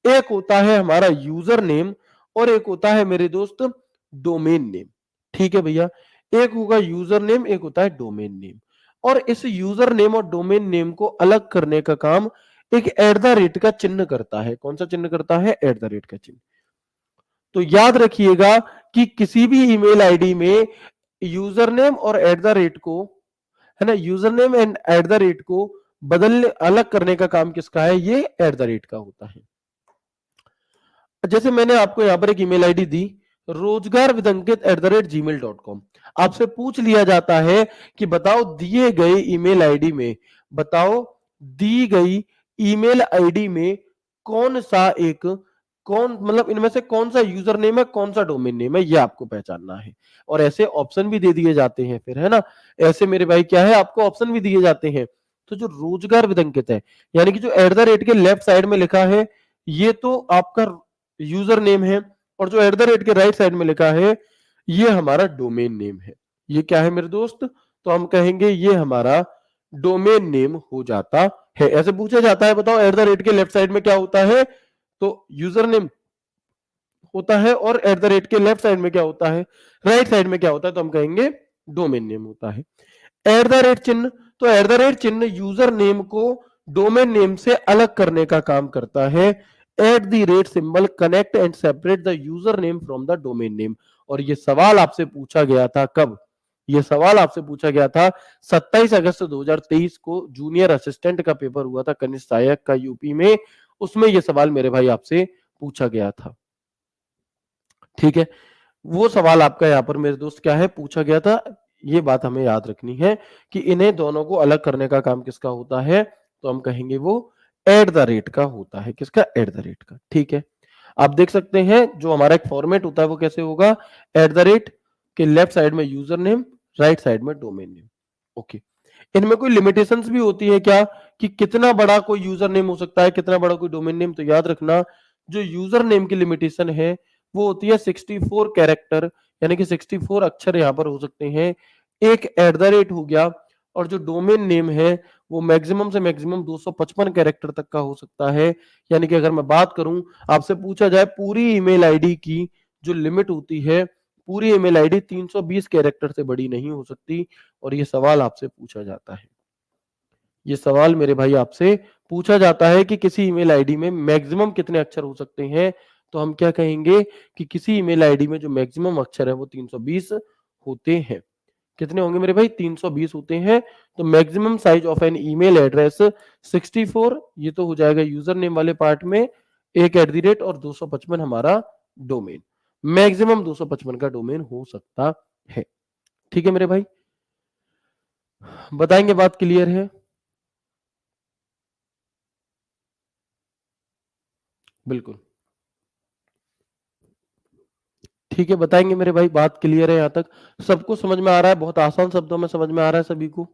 एक होता है हमारा यूजर नेम और एक होता है मेरे दोस्त डोमेन नेम। ठीक है भैया, एक होगा यूजर नेम, एक होता है डोमेन नेम। और इस यूजर नेम और डोमेन नेम को अलग करने का काम एक एट द रेट का चिन्ह करता है। कौन सा चिन्ह करता है? एट द रेट का चिन्ह। तो याद रखिएगा कि किसी भी ईमेल आईडी में यूजर नेम और एट द रेट को, है ना, user name and at the rate को बदलने, अलग करने का काम किसका है? ये एट द रेट का होता है। जैसे मैंने आपको यहां पर एक ईमेल आईडी दी, रोजगार विद अंकित @gmail.com। आपसे पूछ लिया जाता है कि बताओ दिए गए ईमेल आईडी में, बताओ दी गई ईमेल आईडी में कौन सा एक, कौन मतलब इनमें से कौन सा यूजर नेम है, कौन सा डोमेन नेम है, ये आपको पहचानना है। और ऐसे ऑप्शन भी दे दिए जाते हैं फिर, है ना, ऐसे मेरे भाई क्या है, आपको ऑप्शन भी दिए जाते हैं। तो जो रोजगार विद अंकित है, यानी कि जो एट द रेट के लेफ्ट साइड में लिखा है, ये तो आपका यूजर नेम है, और जो एट द रेट के राइट साइड में लिखा है, ये हमारा डोमेन नेम है। ये क्या है मेरे दोस्त? तो हम कहेंगे ये हमारा डोमेन नेम हो जाता है। ऐसे पूछा जाता है, बताओ एट द रेट के लेफ्ट साइड में क्या होता है? तो यूजर नेम होता है, और एट द रेट के लेफ्ट साइड में क्या होता है, राइट साइड में क्या होता है? तो हम कहेंगे डोमेन नेम होता है। एट द रेट चिन्ह, तो एट द रेट चिन्ह यूजर नेम को डोमेन नेम से अलग करने का काम करता है। At the rate symbol connect and separate the user name from the domain name. और ये सवाल आपसे पूछा गया था कब? ये सवाल आपसे पूछा गया था 27 अगस्त 2023 को, जूनियर असिस्टेंट का पेपर हुआ था कनिष्ठ सहायक का यूपी में, उसमें ये सवाल मेरे भाई आपसे पूछा गया था। ठीक है, वो सवाल आपका यहाँ पर मेरे दोस्त क्या है, पूछा गया था। ये बात हमें याद रखनी है कि इन्हें दोनों को अलग करने का काम किसका होता है? तो हम कहेंगे वो एट द रेट का होता है। किसका? एट द रेट का। ठीक है, आप देख सकते हैं जो हमारा एक फॉर्मेट होता है वो कैसे होगा, एट द रेट के लेफ्ट साइड में यूजर नेम, राइट साइड में डोमेन नेम। ओके, इनमें कोई लिमिटेशंस भी होती है क्या, कि कितना बड़ा कोई यूजर नेम हो सकता है, कितना बड़ा कोई डोमेन नेम? तो याद रखना, जो यूजर नेम की लिमिटेशन है वो होती है 64 कैरेक्टर, यानी कि 64 अक्षर यहां पर हो सकते हैं, एक एट द रेट हो गया। और जो डोमेन नेम है वो मैक्सिमम से मैक्सिमम 255 कैरेक्टर तक का हो सकता है। यानी कि अगर मैं बात करूं, आपसे पूछा जाए पूरी ईमेल आईडी की जो लिमिट होती है, पूरी ईमेल आईडी 320 कैरेक्टर से बड़ी नहीं हो सकती। और ये सवाल आपसे पूछा जाता है, ये सवाल मेरे भाई आपसे पूछा जाता है कि किसी ईमेल आईडी में मैक्सिमम कितने अक्षर हो सकते हैं? तो हम क्या कहेंगे कि किसी ईमेल आईडी में जो मैक्सिमम अक्षर है वो 320 होते हैं। कितने होंगे मेरे भाई? 320 होते हैं। तो maximum size of an email address 64, ये तो हो जाएगा यूजर नेम वाले पार्ट में, एक एट द रेट और 255 हमारा डोमेन। मैक्सिमम 255 का डोमेन हो सकता है। ठीक है मेरे भाई, बताएंगे, बात क्लियर है? बिल्कुल ठीक है, बताएंगे मेरे भाई, बात क्लियर है? यहां तक सबको समझ में आ रहा है? बहुत आसान शब्दों में समझ में आ रहा है सभी को?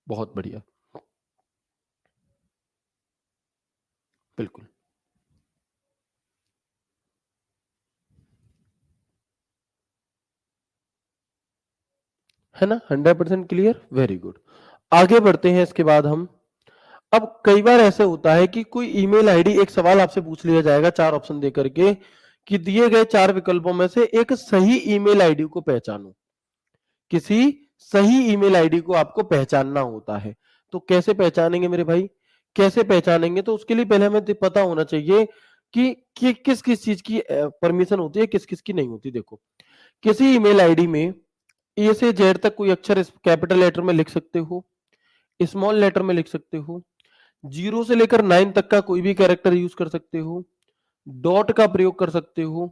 बहुत बढ़िया, बिल्कुल, है ना, 100% क्लियर, वेरी गुड। आगे बढ़ते हैं इसके बाद हम। अब कई बार ऐसे होता है कि कोई ईमेल आईडी, एक सवाल आपसे पूछ लिया जाएगा 4 ऑप्शन दे करके, कि दिए गए 4 विकल्पों में से एक सही ईमेल आईडी को पहचानो। किसी सही ईमेल आईडी को आपको पहचानना होता है। तो कैसे पहचानेंगे मेरे भाई? कैसे पहचानेंगे? तो उसके लिए पहले हमें पता होना चाहिए कि किस किस चीज की परमिशन होती है, किस किस की नहीं होती। देखो, किसी ईमेल आईडी में ए से जेड तक कोई अक्षर कैपिटल लेटर में लिख सकते हो, स्मॉल लेटर में लिख सकते हो, 0 से लेकर 9 तक का कोई भी कैरेक्टर यूज कर सकते हो, डॉट का प्रयोग कर सकते हो,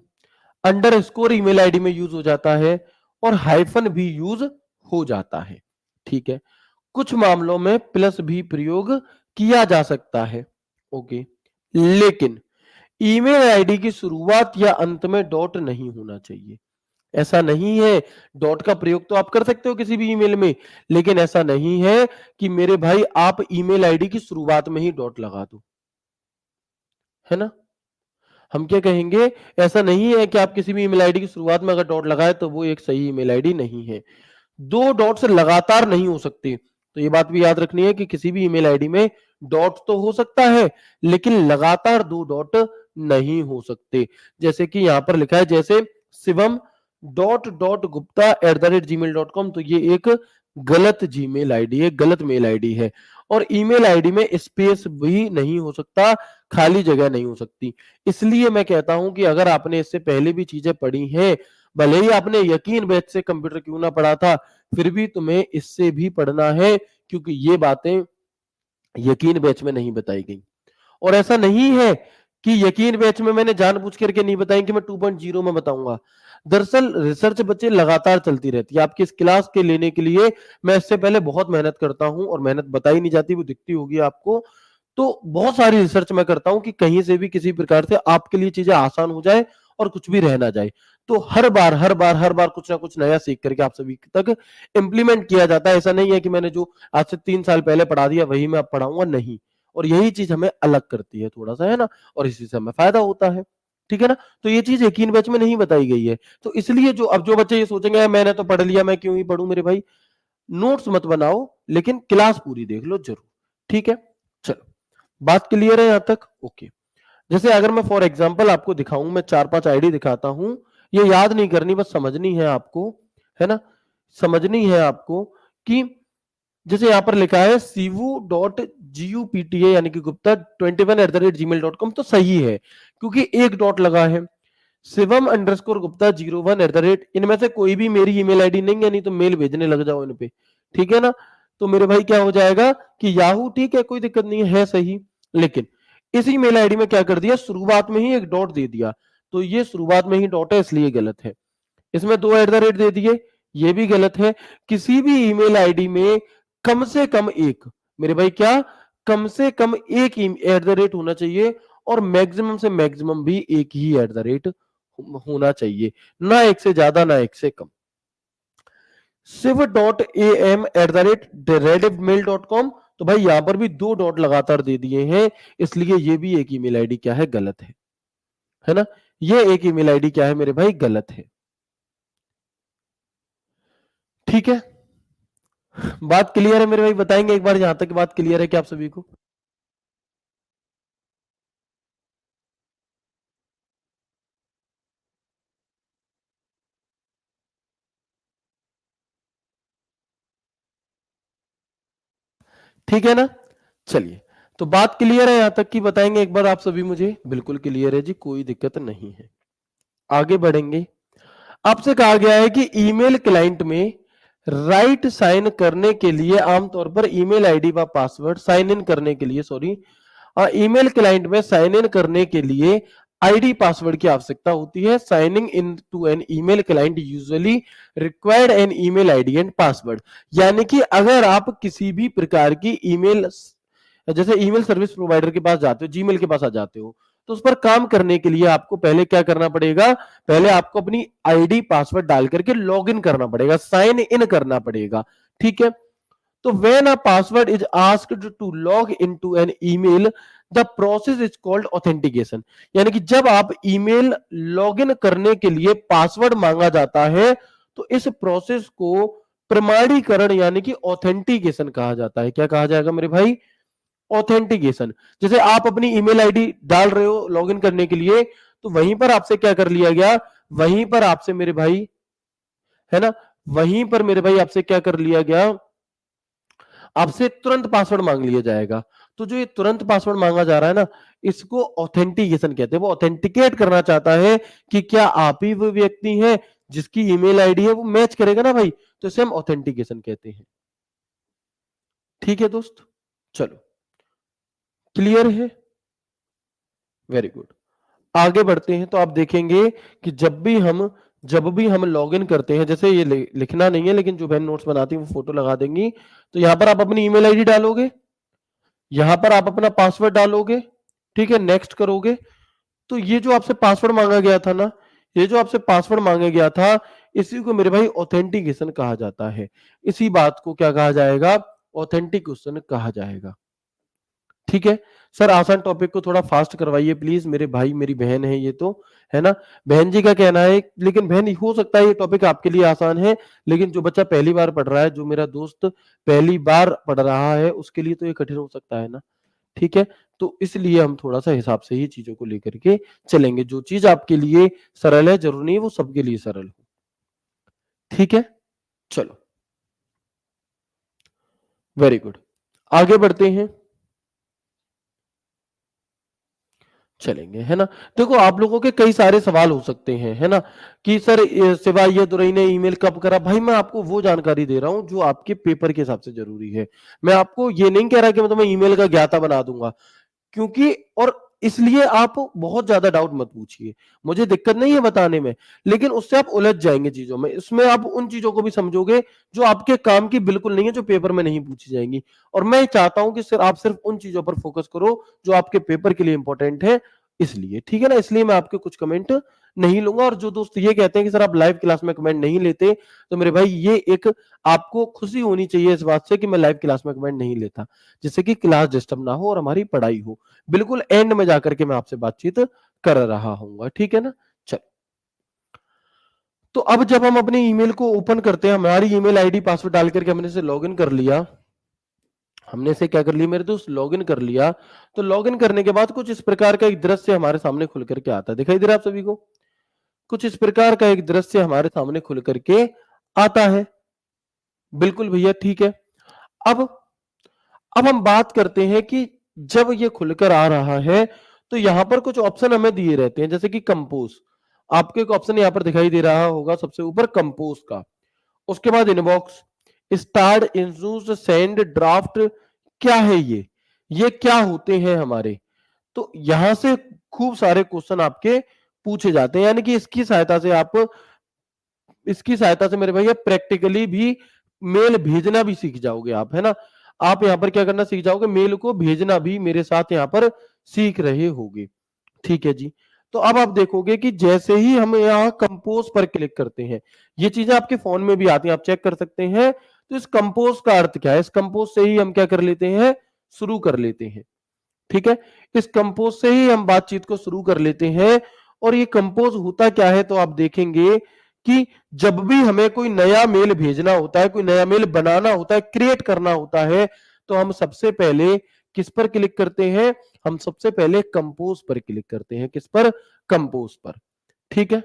अंडरस्कोर ईमेल आईडी में यूज हो जाता है, और हाइफन भी यूज हो जाता है। ठीक है, कुछ मामलों में प्लस भी प्रयोग किया जा सकता है। ओके, लेकिन ईमेल आईडी की शुरुआत या अंत में डॉट नहीं होना चाहिए। ऐसा नहीं है, डॉट का प्रयोग तो आप कर सकते हो किसी भी ईमेल में, लेकिन ऐसा नहीं है कि मेरे भाई आप ईमेल आईडी की शुरुआत में ही डॉट लगा दो, है ना। हम क्या कहेंगे, ऐसा नहीं है कि आप किसी भी ईमेल आईडी की शुरुआत में अगर डॉट लगाए तो वो एक सही ईमेल आईडी नहीं है। दो डॉट्स लगातार नहीं हो सकते। तो ये बात भी याद रखनी है कि किसी भी ईमेल आईडी में डॉट तो हो सकता है, लेकिन लगातार दो डॉट नहीं हो सकते। जैसे कि यहां पर लिखा है, जैसे Shivam dot dot Gupta @gmail.com, तो ये एक गलत जीमेल आईडी है, गलत मेल आईडी है। और ईमेल आईडी में स्पेस भी नहीं हो सकता, खाली जगह नहीं हो सकती। इसलिए मैं कहता हूं कि अगर आपने इससे पहले भी चीजें पढ़ी हैं, भले ही आपने यकीन बैच से कंप्यूटर क्यों ना पढ़ा था, फिर भी तुम्हें इससे भी पढ़ना है, क्योंकि ये बातें यकीन बैच में नहीं बताई गई। और ऐसा नहीं है कि यकीन बैच में मैंने जानबूझ करके नहीं बताई कि मैं 2.0 में बताऊंगा। दरअसल रिसर्च बच्चे लगातार चलती रहती है। आपकी इस क्लास के लेने के लिए मैं इससे पहले बहुत मेहनत करता हूं, और मेहनत बताई नहीं जाती, वो दिखती होगी आपको। तो बहुत सारी रिसर्च मैं करता हूं कि कहीं से भी किसी प्रकार से आपके लिए चीजें आसान हो जाए और कुछ भी रह ना जाए। तो हर बार कुछ ना कुछ नया सीख करके आप सभी तक इंप्लीमेंट किया जाता है। ऐसा नहीं है कि मैंने जो आज से 3 साल पहले पढ़ा दिया वही मैं अब पढ़ाऊंगा, नहीं। और यही चीज हमें अलग करती है थोड़ा सा, है ना, और इसी से हमें फायदा होता है। ठीक है ना। तो ये चीज यकीन बैच में नहीं बताई गई है। तो इसलिए जो बच्चे ये सोचेंगे मैंने तो पढ़ लिया, मैं क्यों ही पढ़ूं, मेरे भाई नोट्स मत बनाओ, लेकिन क्लास पूरी देख लो जरूर। ठीक है, चलो, बात क्लियर है यहां तक? ओके। जैसे अगर मैं फॉर एग्जांपल आपको दिखाऊं, मैं 4-5 आईडी दिखाता हूं, ये याद नहीं करनी, बस समझनी है आपको, है ना, समझनी है आपको। कि जैसे यहां पर लिखा है sivu.gupta यानी कि गुप्ता 21 @gmail.com, तो सही है क्योंकि एक डॉट लगा है। शिवम_गुप्ता 01 इनमें से कोई भी मेरी ईमेल आईडी नहीं है, नहीं तो मेल भेजने लग जाओ इन पे। ठीक है ना। तो मेरे भाई क्या हो जाएगा कि याहू, ठीक है, कोई दिक्कत नहीं है सही, लेकिन इसी मेल आईडी में क्या कर दिया, शुरुआत में ही एक डॉट दे दिया। तो ये शुरुआत में ही डॉट है, इसलिए गलत है। इसमें 2 दे दिए, ये भी गलत है। किसी भी ईमेल आईडी में कम से कम एक, मेरे भाई क्या, कम से कम एक होना चाहिए, और मैक्सिमम से मैक्सिमम भी एक ही होना चाहिए, ना एक से ज्यादा ना एक से कम। शिव.am@rediffmail.com, तो भाई यहां पर भी 2 डॉट लगातार दे दिए हैं, इसलिए ये भी एक ईमेल आईडी क्या है, गलत है ना। ये एक ईमेल आईडी क्या है मेरे भाई, गलत है। ठीक है, बात क्लियर है मेरे भाई? बताएंगे एक बार यहां तक बात क्लियर है क्या आप सभी को? ठीक है ना। चलिए, तो बात क्लियर है यहां तक की? बताएंगे एक बार आप सभी मुझे। बिल्कुल क्लियर है जी, कोई दिक्कत नहीं है। आगे बढ़ेंगे। आपसे कहा गया है कि ईमेल क्लाइंट में राइट साइन करने के लिए आमतौर पर ईमेल आईडी व पासवर्ड साइन इन करने के लिए, सॉरी, ईमेल क्लाइंट में साइन इन करने के लिए आईडी पासवर्ड की आवश्यकता होती है। Signing in to an email client usually required an email ID and password. यानी कि अगर आप किसी भी प्रकार की ईमेल, जैसे ईमेल सर्विस प्रोवाइडर के पास जाते हो, जीमेल के पास आ जाते हो, तो उस पर काम करने के लिए आपको पहले क्या करना पड़ेगा, पहले आपको अपनी आईडी पासवर्ड डाल करके लॉग इन करना पड़ेगा, साइन इन करना पड़ेगा। ठीक है। तो when a password is asked to log into an email, the process is called authentication। यानी कि जब आप ईमेल लॉगिन करने के लिए पासवर्ड मांगा जाता है, तो इस प्रोसेस को प्रमाणीकरण यानी कि ऑथेंटिकेशन कहा जाता है। क्या कहा जाएगा मेरे भाई? ऑथेंटिकेशन। जैसे आप अपनी ईमेल आईडी डाल रहे हो लॉगिन करने के लिए, तो वहीं पर आपसे क्या कर लिया गया, वहीं पर आपसे मेरे भाई, है ना, वहीं पर मेरे भाई आपसे क्या कर लिया गया, आपसे तुरंत पासवर्ड मांग लिया जाएगा। तो जो ये तुरंत पासवर्ड मांगा जा रहा है ना, इसको ऑथेंटिकेशन कहते हैं। वो ऑथेंटिकेट करना चाहता है कि क्या आप ही वो व्यक्ति हैं जिसकी ईमेल आईडी है वो मैच करेगा ना भाई, तो इसे हम ऑथेंटिकेशन कहते हैं। ठीक है दोस्त, चलो, क्लियर है? Very good. आगे बढ़ते हैं। तो आप देखेंगे कि जब भी हम लॉगिन करते हैं, जैसे ये लिखना नहीं है, लेकिन जो बहन नोट्स बनाती है वो फोटो लगा देंगी। तो यहां पर आप अपनी ईमेल आईडी डालोगे, यहां पर आप अपना पासवर्ड डालोगे, ठीक है, नेक्स्ट करोगे। तो ये जो आपसे पासवर्ड मांगा गया था ना, ये जो आपसे पासवर्ड मांगा गया था, इसी को मेरे भाई ऑथेंटिकेशन कहा जाता है। इसी बात को क्या कहा जाएगा? ऑथेंटिकेशन कहा जाएगा। ठीक है सर, आसान टॉपिक को थोड़ा फास्ट करवाइए प्लीज, मेरे भाई मेरी बहन है ये तो, है ना। बहन जी का कहना है, लेकिन बहन हो सकता है ये टॉपिक आपके लिए आसान है, लेकिन जो बच्चा पहली बार पढ़ रहा है, जो मेरा दोस्त पहली बार पढ़ रहा है, उसके लिए तो ये कठिन हो सकता है ना। ठीक है, तो इसलिए हम थोड़ा सा हिसाब से ही चीजों को लेकर के चलेंगे। जो चीज आपके लिए सरल है, जरूरी नहीं वो सबके लिए सरल हो। ठीक है, चलो वेरी गुड, आगे बढ़ते हैं, चलेंगे, है ना। देखो आप लोगों के कई सारे सवाल हो सकते हैं, है ना, कि सर सिवाय ये दुरई ने ईमेल कब करा। भाई मैं आपको वो जानकारी दे रहा हूं जो आपके पेपर के हिसाब से जरूरी है। मैं आपको ये नहीं कह रहा कि मैं तुम्हें ईमेल का ज्ञाता बना दूंगा, क्योंकि और इसलिए आप बहुत ज्यादा डाउट मत पूछिए, मुझे दिक्कत नहीं है बताने में, लेकिन उससे आप उलझ जाएंगे चीजों में। इसमें आप उन चीजों को भी समझोगे जो आपके काम की बिल्कुल नहीं है, जो पेपर में नहीं पूछी जाएंगी। और मैं चाहता हूं कि सिर्फ आप सिर्फ उन चीजों पर फोकस करो जो आपके पेपर के लिए इंपॉर्टेंट है, इसलिए ठीक है ना। इसलिए मैं आपके कुछ कमेंट नहीं लूंगा। और जो दोस्त ये कहते हैं कि सर आप लाइव क्लास में कमेंट नहीं लेते, तो मेरे भाई ये एक आपको खुशी होनी चाहिए इस बात से कि मैं लाइव क्लास में कमेंट नहीं लेता, जिससे कि क्लास डिस्टर्ब ना हो और हमारी पढ़ाई हो। बिल्कुल एंड में जाकर के मैं आपसे बातचीत कर रहा हूँ, ठीक है ना। चल, तो अब जब हम अपनी ईमेल को ओपन करते हैं, हमारी ईमेल आईडी पासवर्ड डाल करके हमने इसे लॉगिन कर लिया, हमने इसे क्या कर लिया मेरे दोस्त, लॉगिन कर लिया। तो लॉगिन करने के बाद कुछ इस प्रकार का एक दृश्य हमारे सामने खुल करके आता है, दिखाई दे रहा है आप सभी को। कुछ इस प्रकार का एक दृश्य हमारे सामने खुल करके आता है, बिल्कुल भैया ठीक है। अब हम बात करते हैं कि जब ये खुलकर आ रहा है, तो यहां पर कुछ ऑप्शन हमें दिए रहते हैं, जैसे कि कंपोज। आपको एक ऑप्शन यहां पर दिखाई दे रहा होगा सबसे ऊपर, कंपोज का। उसके बाद इनबॉक्स, स्टार्ट, इंसूस, सेंड, ड्राफ्ट। क्या है ये क्या होते हैं हमारे। तो यहां से खूब सारे क्वेश्चन आपके पूछे जाते हैं, यानी कि इसकी सहायता से मेरे भैया प्रैक्टिकली भी मेल भेजना भी सीख जाओगे आप, है ना। आप यहां पर क्या करना सीख जाओगे, मेल को भेजना भी मेरे साथ यहां पर सीख रहे होगे, ठीक है जी। तो अब आप देखोगे कि जैसे ही हम यहाँ कंपोज पर क्लिक करते हैं, ये चीजें आपके फोन में भी आती हैं, आप चेक कर सकते हैं। तो इस कंपोज का अर्थ क्या है, इस कंपोज से ही हम क्या कर लेते हैं, शुरू कर लेते हैं, ठीक है। इस कंपोज से ही हम बातचीत को शुरू कर लेते हैं। और ये कंपोज होता क्या है, तो आप देखेंगे कि जब भी हमें कोई नया मेल भेजना होता है, कोई नया मेल बनाना होता है, क्रिएट करना होता है, तो हम सबसे पहले किस पर क्लिक करते हैं, हम सबसे पहले कंपोज पर क्लिक करते हैं। किस पर, कंपोज पर, ठीक है।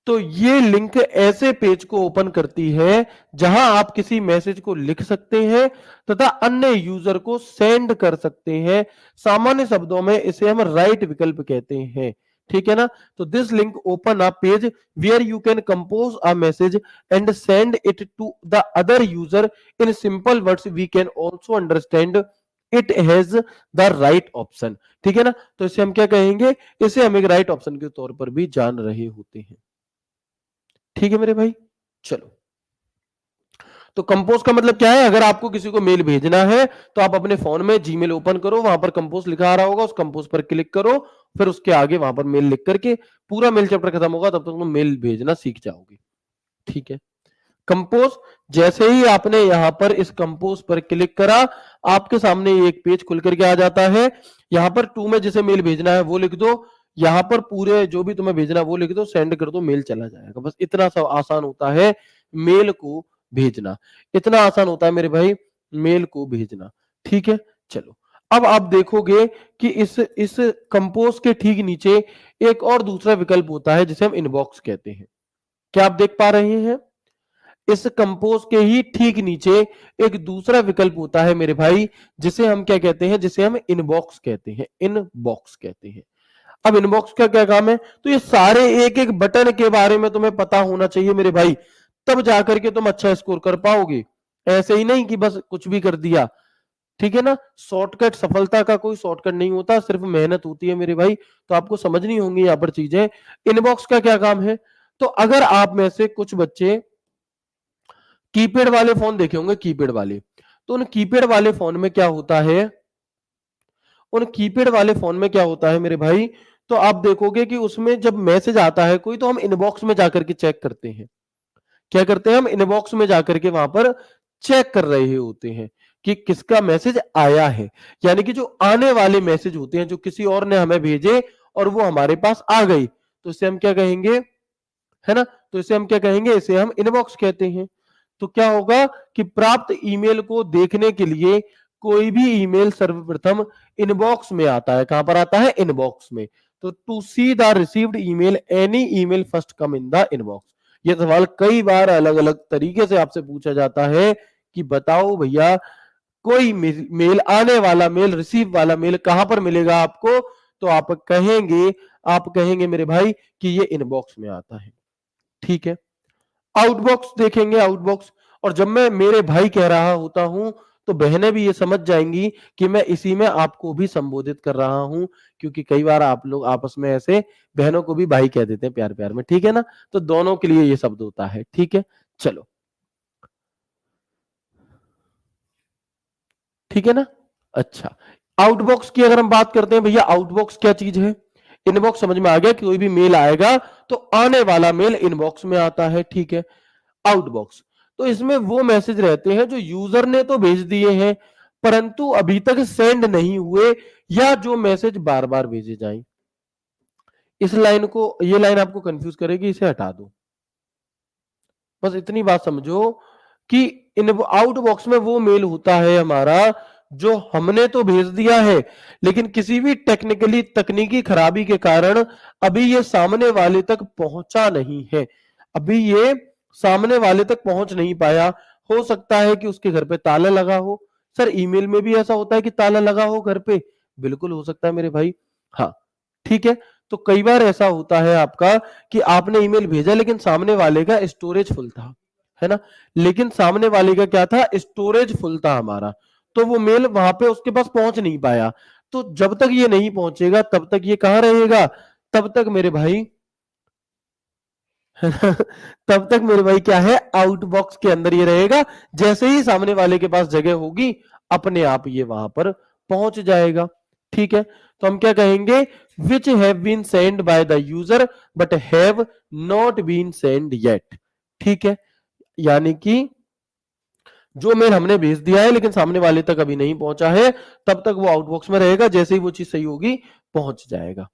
तो ये लिंक ऐसे पेज को ओपन करती है जहां आप किसी मैसेज को लिख सकते हैं तथा अन्य यूजर को सेंड कर सकते हैं। सामान्य शब्दों में इसे हम राइट विकल्प कहते हैं, ठीक है ना। तो this link open a page where you can compose a message and send it to the other user in simple words we can also understand it has the right option, ठीक है ना। तो इसे हम क्या कहेंगे, इसे हम एक राइट ऑप्शन के तौर पर भी जान रहे होते हैं, ठीक है मेरे भाई। चलो, तो कंपोज का मतलब क्या है, अगर आपको किसी को मेल भेजना है तो आप अपने फोन में जीमेल ओपन करो, वहां पर कंपोज लिखा आ रहा होगा, उस कंपोज पर क्लिक करो, फिर उसके आगे वहां पर मेल लिख करके पूरा मेल चैप्टर खत्म होगा तब तक तुम मेल भेजना सीख जाओगे, ठीक है। कंपोज, जैसे ही आपने यहां पर इस कंपोज पर क्लिक करा, आपके सामने एक पेज खुल करके आ जाता है। यहां पर टू में जिसे मेल भेजना है वो लिख दो, यहां पर पूरे जो भी तुम्हें भेजना है वो लिख दो, सेंड कर दो, मेल चला जाएगा। बस इतना सा आसान होता है मेल को भेजना, इतना आसान होता है मेरे भाई मेल को भेजना, ठीक है। चलो, अब आप देखोगे कि इस कंपोज के ठीक नीचे एक और दूसरा विकल्प होता है जिसे हम इनबॉक्स कहते हैं। क्या आप देख पा रहे हैं, इस कंपोज के ही ठीक नीचे एक दूसरा विकल्प होता है मेरे भाई, जिसे हम क्या कहते हैं, जिसे हम इनबॉक्स कहते हैं, इनबॉक्स कहते हैं। अब इनबॉक्स का क्या काम है, तो ये सारे एक एक बटन के बारे में तुम्हें पता होना चाहिए मेरे भाई, तब जाकर के तुम अच्छा स्कोर कर पाओगे। ऐसे ही नहीं कि बस कुछ भी कर दिया, ठीक है ना। शॉर्टकट, सफलता का कोई शॉर्टकट नहीं होता, सिर्फ मेहनत होती है मेरे भाई। तो आपको समझनी होंगी यहां पर चीजें। इनबॉक्स का क्या काम है, तो अगर आप में से कुछ बच्चे कीपैड वाले फोन देखे होंगे, कीपैड वाले, तो उन कीपैड वाले फोन में क्या होता है, उन कीपैड वाले फोन में क्या होता है मेरे भाई, तो आप देखोगे कि उसमें जब मैसेज आता है कोई, तो हम इनबॉक्स में जाकर के चेक करते हैं। क्या करते हैं, हम इनबॉक्स में जाकर के वहां पर चेक कर रहे होते हैं। कि किसका मैसेज आया है, यानी कि जो आने वाले मैसेज होते हैं जो किसी और ने हमें भेजे और वो हमारे पास आ गई, तो इसे हम क्या कहेंगे, है ना, तो इसे हम क्या कहेंगे, इसे हम इनबॉक्स कहते हैं। तो क्या होगा कि प्राप्त ईमेल को देखने के लिए कोई भी ईमेल सर्वप्रथम इनबॉक्स में आता है। कहां पर आता है, इनबॉक्स में। तो to see the received email, any email first come in the inbox. ये सवाल कई बार अलग अलग तरीके से आपसे पूछा जाता है कि बताओ भैया कोई मेल, आने वाला मेल, रिसीव वाला मेल कहां पर मिलेगा आपको, तो आप कहेंगे मेरे भाई कि ये इनबॉक्स में आता है। ठीक है, आउटबॉक्स देखेंगे, आउटबॉक्स। और जब मैं मेरे भाई कह रहा होता हूं तो बहनें भी ये समझ जाएंगी कि मैं इसी में आपको भी संबोधित कर रहा हूं, क्योंकि कई बार आप लोग आपस में ऐसे बहनों को भी भाई कह देते हैं प्यार प्यार में, ठीक है ना, तो दोनों के लिए ये शब्द होता है। ठीक है, चलो, ठीक है ना। अच्छा, आउटबॉक्स की अगर हम बात करते हैं, भैया आउटबॉक्स क्या चीज है, इनबॉक्स समझ में आ गया कि कोई भी मेल आएगा तो आने वाला मेल इनबॉक्स में आता है। ठीक है, आउटबॉक्स, तो इसमें वो मैसेज रहते हैं जो यूजर ने तो भेज दिए हैं परंतु अभी तक सेंड नहीं हुए, या जो मैसेज बार बार भेजे जाएं। इस लाइन को, ये लाइन आपको कंफ्यूज करेगी, इसे हटा दो। बस इतनी बात समझो कि इन आउट बॉक्स में वो मेल होता है हमारा जो हमने तो भेज दिया है, लेकिन किसी भी टेक्निकली तकनीकी खराबी के कारण अभी ये सामने वाले तक पहुंचा नहीं है, अभी ये सामने वाले तक पहुंच नहीं पाया। हो सकता है कि उसके घर पे ताला लगा हो। सर ईमेल में भी ऐसा होता है कि ताला लगा हो घर पे, बिल्कुल हो सकता है मेरे भाई। हाँ, ठीक है, तो कई बार ऐसा होता है आपका कि आपने ईमेल भेजा लेकिन सामने वाले का स्टोरेज फुल था, है ना, लेकिन सामने वाले का क्या था, स्टोरेज फुल था हमारा, तो वो मेल वहां पे उसके पास पहुंच नहीं पाया। तो जब तक ये नहीं पहुंचेगा तब तक ये कहां रहेगा, तब तक मेरे भाई तब तक मेरे भाई क्या है, आउटबॉक्स के अंदर ये रहेगा। जैसे ही सामने वाले के पास जगह होगी अपने आप ये वहां पर पहुंच जाएगा। ठीक है, तो हम क्या कहेंगे, which have been send by the user but have not been send yet. ठीक है, यानी कि जो मेल हमने भेज दिया है लेकिन सामने वाले तक अभी नहीं पहुंचा है, तब तक वो आउटबॉक्स में रहेगा, जैसे ही वो चीज सही होगी पहुंच जाएगा।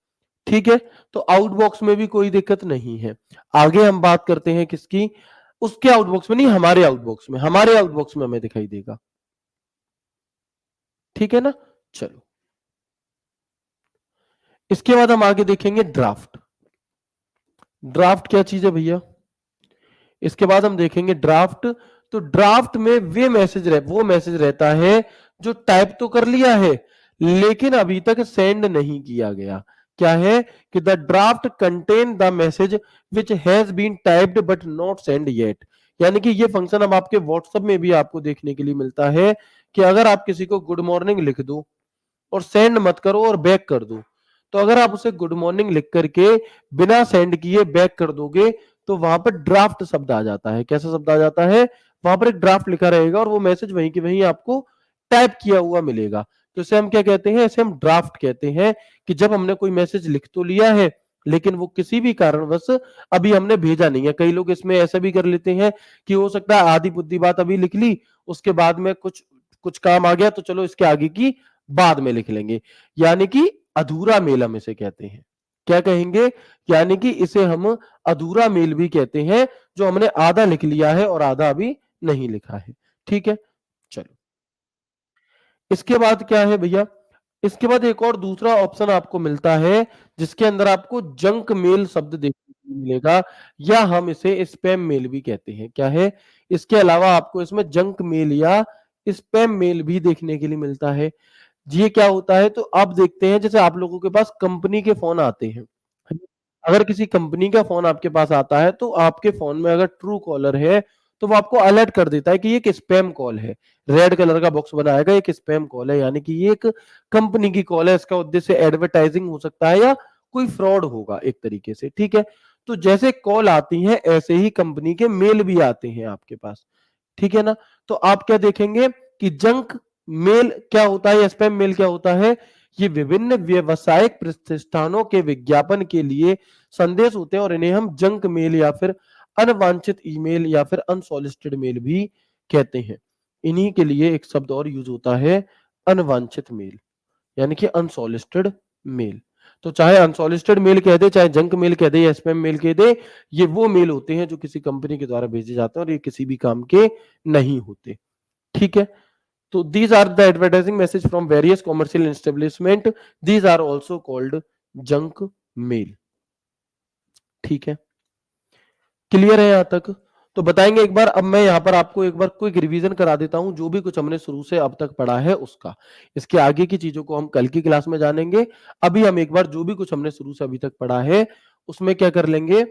ठीक है, तो आउटबॉक्स में भी कोई दिक्कत नहीं है। आगे हम बात करते हैं किसकी, उसके आउटबॉक्स में नहीं, हमारे आउटबॉक्स में, हमारे आउटबॉक्स में हमें दिखाई देगा। ठीक है ना, चलो, इसके बाद हम आगे देखेंगे ड्राफ्ट। ड्राफ्ट क्या चीज है भैया, इसके बाद हम देखेंगे ड्राफ्ट। तो ड्राफ्ट में वो मैसेज रहता है जो टाइप तो कर लिया है लेकिन अभी तक सेंड नहीं किया गया। क्या है कि the draft contain the message which has been typed but not send yet. यानी कि ये फंक्शन अब आपके व्हाट्सएप में भी आपको देखने के लिए मिलता है कि अगर आप किसी को गुड मॉर्निंग लिख दो और सेंड मत करो और बैक कर दो, तो अगर आप उसे गुड मॉर्निंग लिख करके बिना सेंड किए बैक कर दोगे तो वहां पर ड्राफ्ट शब्द आ जाता है। कैसा शब्द आ जाता है, वहां पर एक ड्राफ्ट लिखा रहेगा और वो मैसेज वहीं के वहीं आपको टाइप किया हुआ मिलेगा। तो इसे हम क्या कहते हैं, इसे हम ड्राफ्ट कहते हैं कि जब हमने कोई मैसेज लिख तो लिया है लेकिन वो किसी भी कारणवश अभी हमने भेजा नहीं है। कई लोग इसमें ऐसा भी कर लेते हैं कि हो सकता है आधी बुद्धि बात अभी लिख ली, उसके बाद में कुछ कुछ काम आ गया तो चलो इसके आगे की बाद में लिख लेंगे, यानी कि अधूरा मेल हम इसे कहते हैं। क्या कहेंगे, यानी कि इसे हम अधूरा मेल भी कहते हैं, जो हमने आधा लिख लिया है और आधा अभी नहीं लिखा है। ठीक है, चलो, इसके बाद क्या है भैया, इसके बाद एक और दूसरा ऑप्शन आपको मिलता है जिसके अंदर आपको जंक मेल शब्द देखने को मिलेगा, या हम इसे स्पैम मेल भी कहते हैं। क्या है, इसके अलावा आपको इसमें जंक मेल या स्पैम मेल भी देखने के लिए मिलता है। ये क्या होता है, तो आप देखते हैं जैसे आप लोगों के पास कंपनी के फोन आते हैं, अगर किसी कंपनी का फोन आपके पास आता है तो आपके फोन में अगर ट्रू कॉलर है तो वो आपको अलर्ट कर देता है कि ये एक स्पैम कॉल है, रेड कलर का बॉक्स बनाएगा, एक स्पैम कॉल है, यानी कि ये एक कंपनी की कॉल है, इसका उद्देश्य एडवर्टाइजिंग हो सकता है या कोई फ्रॉड होगा एक तरीके से। ठीक है, तो जैसे कॉल आती है ऐसे ही कंपनी के मेल भी आते हैं आपके पास। ठीक है ना, तो आप क्या देखेंगे कि जंक मेल क्या होता है, स्पैम मेल क्या होता है, ये विभिन्न व्यवसायिक प्रतिष्ठानों के विज्ञापन के लिए संदेश होते हैं और इन्हें हम जंक मेल या फिर अनवांछित ईमेल या फिर अनसॉलिसिटेड मेल भी कहते हैं। इन्हीं के लिए एक शब्द और यूज होता है, अनवांछित मेल, यानी कि अनसॉलिसिटेड मेल। तो चाहे अनसॉलिसिटेड मेल कह दे, चाहे जंक मेल कह दे या स्पैम मेल कह दे, ये वो मेल होते हैं जो किसी कंपनी के द्वारा भेजे जाते हैं और ये किसी भी काम के नहीं होते। ठीक है, तो these are the advertising message from various commercial establishment, these are also called junk mail। ठीक है, क्लियर है यहां तक? तो बताएंगे एक बार, अब मैं यहां पर आपको एक बार क्विक रिवीजन करा देता हूं जो भी कुछ हमने शुरू से अब तक पढ़ा है उसका। इसके आगे की चीजों को हम कल की क्लास में जानेंगे। अभी हम एक बार जो भी कुछ हमने शुरू से अभी तक पढ़ा है उसमें क्या कर लेंगे,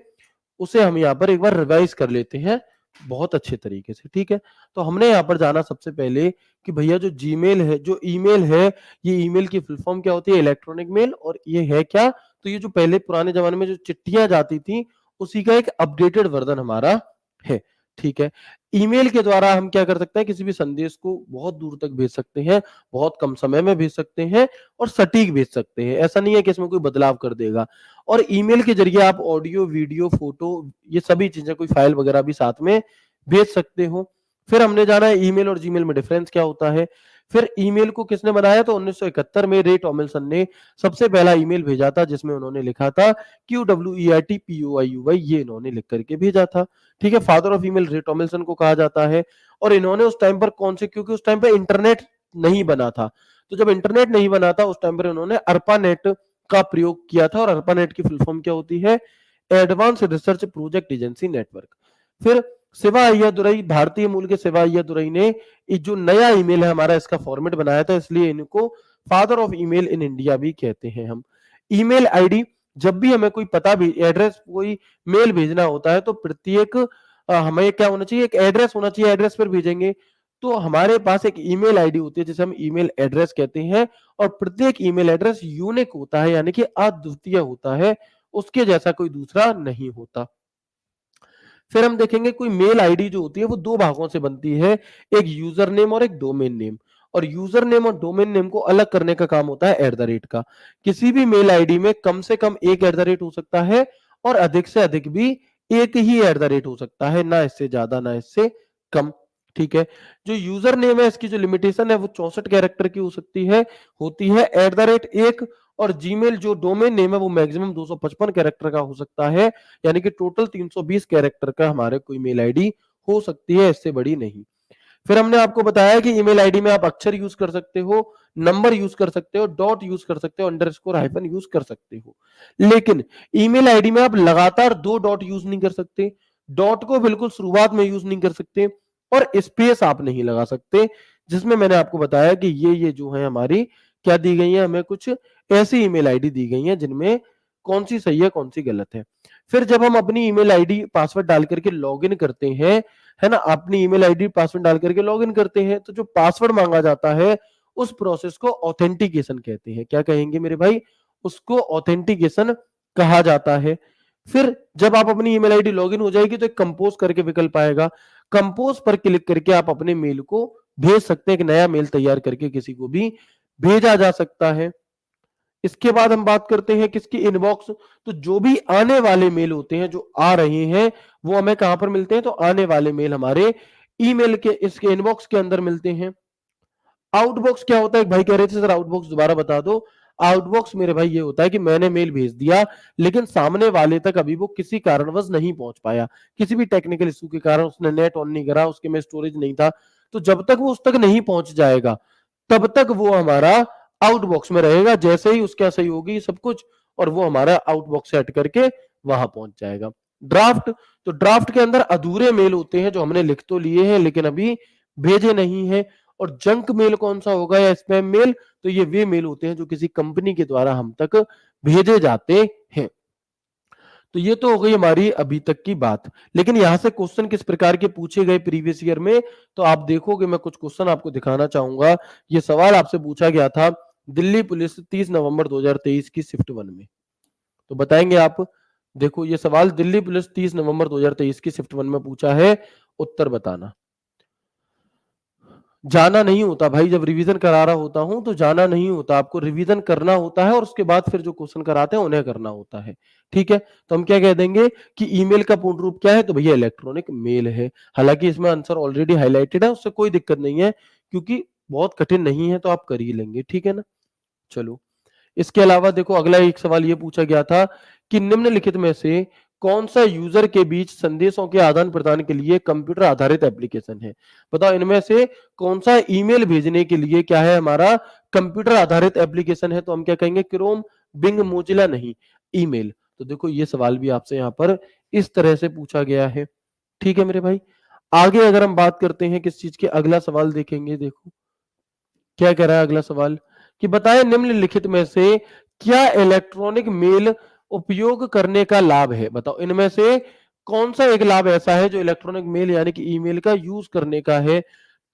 उसे हम यहाँ पर एक बार रिवाइज कर लेते हैं बहुत अच्छे तरीके से। ठीक है, तो हमने यहाँ पर जाना सबसे पहले कि भैया जो जीमेल है, जो ईमेल है, ये ईमेल की फुल फॉर्म क्या होती है, इलेक्ट्रॉनिक मेल। और ये है क्या, तो ये जो पहले पुराने जमाने में जो चिट्ठियां जाती थी उसी का एक अपडेटेड वर्जन हमारा है। ठीक है, ईमेल के द्वारा हम क्या कर सकते हैं, किसी भी संदेश को बहुत दूर तक भेज सकते हैं, बहुत कम समय में भेज सकते हैं और सटीक भेज सकते हैं। ऐसा नहीं है कि इसमें कोई बदलाव कर देगा। और ईमेल के जरिए आप ऑडियो, वीडियो, फोटो, ये सभी चीजें, कोई फाइल वगैरह भी साथ में भेज सकते हो। फिर हमने जाना है ईमेल और जीमेल में डिफरेंस क्या होता है। फिर ईमेल को किसने बनाया, तो 1971 में रे टॉमिल्सन ने सबसे पहला ईमेल भेजा था जिसमें उन्होंने लिखा था QWERTPOIUY, ये इन्होंने लिख करके भेजा था। ठीक है, फादर ऑफ ईमेल रे टॉमिल्सन को कहा जाता है। और इन्होंने उस टाइम पर कौन से, क्योंकि उस टाइम पर इंटरनेट नहीं बना था, तो जब इंटरनेट नहीं बना था उस टाइम पर इन्होंने अर्पानेट का प्रयोग किया था। और अर्पानेट की फुल फॉर्म क्या होती है, advance research project agency network. फिर शिवा अय्यादुरई, भारतीय मूल के शिवा अय्यादुरई ने जो नया ईमेल है हमारा, इसका फॉर्मेट बनाया था, इसलिए इनको father of email in India भी कहते हैं हम। ईमेल आईडी, जब भी हमें कोई पता भी, एड्रेस, कोई मेल भेजना होता है तो प्रत्येक हमें क्या होना चाहिए, एक एड्रेस होना चाहिए, एड्रेस पर भेजेंगे। तो हमारे पास एक ईमेल आईडी होती है जिसे हम ईमेल एड्रेस कहते हैं। और प्रत्येक ईमेल एड्रेस यूनिक होता है, यानी कि अद्वितीय होता है, उसके जैसा कोई दूसरा नहीं होता। फिर हम देखेंगे कोई मेल आईडी जो होती है वो दो भागों से बनती है, एक यूजर नेम और एक डोमेन नेम। और यूजर नेम और डोमेन नेम को अलग करने का काम होता है @ का। किसी भी मेल आईडी में कम से कम एक @ हो सकता है और अधिक से अधिक भी एक ही @ हो सकता है, ना इससे ज्यादा ना इससे कम। ठीक है, जो यूजर नेम है इसकी जो लिमिटेशन है वो 64 कैरेक्टर की हो सकती है, होती है। @ 1, और जीमेल जो डोमेन नेम है वो मैक्सिमम 255 कैरेक्टर का हो सकता है, यानी कि टोटल 320 कैरेक्टर का हमारे कोई मेल आईडी हो सकती है, इससे बड़ी नहीं। फिर हमने आपको बताया कि ईमेल आईडी में आप अक्षर यूज कर सकते हो, नंबर यूज कर सकते हो, डॉट यूज कर सकते हो, अंडरस्कोर, हाइफन यूज कर सकते हो। लेकिन ईमेल आईडी में आप लगातार 2 डॉट यूज नहीं कर सकते, डॉट को बिल्कुल शुरुआत में यूज नहीं कर सकते, और स्पेस आप नहीं लगा सकते। जिसमें मैंने आपको बताया कि ये जो है हमारी क्या दी गई है, हमें कुछ ऐसी ईमेल आईडी दी गई है जिनमें कौन सी सही है कौन सी गलत है। फिर जब हम अपनी ईमेल आईडी पासवर्ड डाल करके लॉगिन करते हैं, है ना, अपनी ईमेल आईडी पासवर्ड डाल करके लॉगिन करते हैं, तो जो पासवर्ड मांगा जाता है उस प्रोसेस को ऑथेंटिकेशन कहते हैं। क्या कहेंगे मेरे भाई, उसको ऑथेंटिकेशन कहा जाता है। फिर जब आप अपनी ईमेल आईडी लॉगिन हो जाएगी तो एक कंपोज करके विकल्प आएगा, कंपोज पर क्लिक करके आप अपने मेल को भेज सकते हैं, एक नया मेल तैयार करके किसी को भी भेजा जा सकता है। इसके बाद हम बात करते हैं किसकी, इनबॉक्स। तो जो भी आने वाले मेल होते हैं जो आ रहे हैं वो हमें कहां पर मिलते हैं, तो आने वाले मेल हमारे ईमेल के इसके इनबॉक्स के अंदर मिलते हैं। आउटबॉक्स क्या होता है, भाई कह रहे थे सर आउटबॉक्स दोबारा बता दो। आउटबॉक्स मेरे भाई ये होता है कि मैंने मेल भेज दिया लेकिन सामने वाले तक अभी वो किसी कारणवश नहीं पहुंच पाया, किसी भी टेक्निकल इशू के कारण उसने नेट ऑन नहीं करा, उसके में स्टोरेज नहीं था, तो जब तक वो उस तक नहीं पहुंच जाएगा तब तक वो हमारा आउटबॉक्स में रहेगा। जैसे ही उसका सही होगी सब कुछ और वो हमारा आउटबॉक्स सेट करके वहां पहुंच जाएगा। ड्राफ्ट, तो ड्राफ्ट के अंदर अधूरे मेल होते हैं जो हमने लिख तो लिए हैं लेकिन अभी भेजे नहीं है। और जंक मेल कौन सा होगा या स्पैम मेल, तो ये वे मेल होते हैं जो किसी कंपनी के द्वारा हम तक भेजे जाते हैं। तो ये तो हो गई हमारी अभी तक की बात। लेकिन यहां से क्वेश्चन किस प्रकार के पूछे गए प्रीवियस ईयर में, तो आप देखोगे, मैं कुछ क्वेश्चन आपको दिखाना चाहूंगा। ये सवाल आपसे पूछा गया था दिल्ली पुलिस 30 नवंबर 2023 की शिफ्ट 1 में, तो बताएंगे आप। देखो ये सवाल दिल्ली पुलिस 30 नवंबर 2023 की शिफ्ट 1 में पूछा है, उत्तर बताना। जाना नहीं होता भाई, जब रिवीजन करा रहा होता हूँ तो जाना नहीं होता, आपको रिवीजन करना होता है और उसके बाद फिर जो क्वेश्चन कराते हैं उन्हें करना होता है। ठीक है, तो हम क्या कह देंगे कि ईमेल का पूर्ण रूप क्या है, तो भैया इलेक्ट्रॉनिक मेल है। हालांकि इसमें आंसर ऑलरेडी हाईलाइटेड है, उससे कोई दिक्कत नहीं है, क्योंकि बहुत कठिन नहीं है, तो आप कर ही लेंगे। ठीक है ना, चलो। इसके अलावा देखो अगला एक सवाल ये पूछा गया था कि निम्नलिखित में से कौन सा यूजर के बीच संदेशों के आदान प्रदान के लिए कंप्यूटर आधारित एप्लीकेशन है। बताओ इनमें से कौन सा ईमेल भेजने के लिए क्या है हमारा कंप्यूटर आधारित एप्लीकेशन है, तो हम क्या कहेंगे क्रोम, बिंग, मोजिला नहीं, ईमेल। तो देखो ये सवाल भी आपसे यहाँ पर इस तरह से पूछा गया है। ठीक है मेरे भाई, आगे अगर हम बात करते हैं किस चीज के, अगला सवाल देखेंगे। देखो क्या कह रहा है अगला सवाल कि बताएं निम्नलिखित में से क्या इलेक्ट्रॉनिक मेल उपयोग करने का लाभ है। बताओ इनमें से कौन सा एक लाभ ऐसा है जो इलेक्ट्रॉनिक मेल यानी कि ईमेल का यूज करने का है।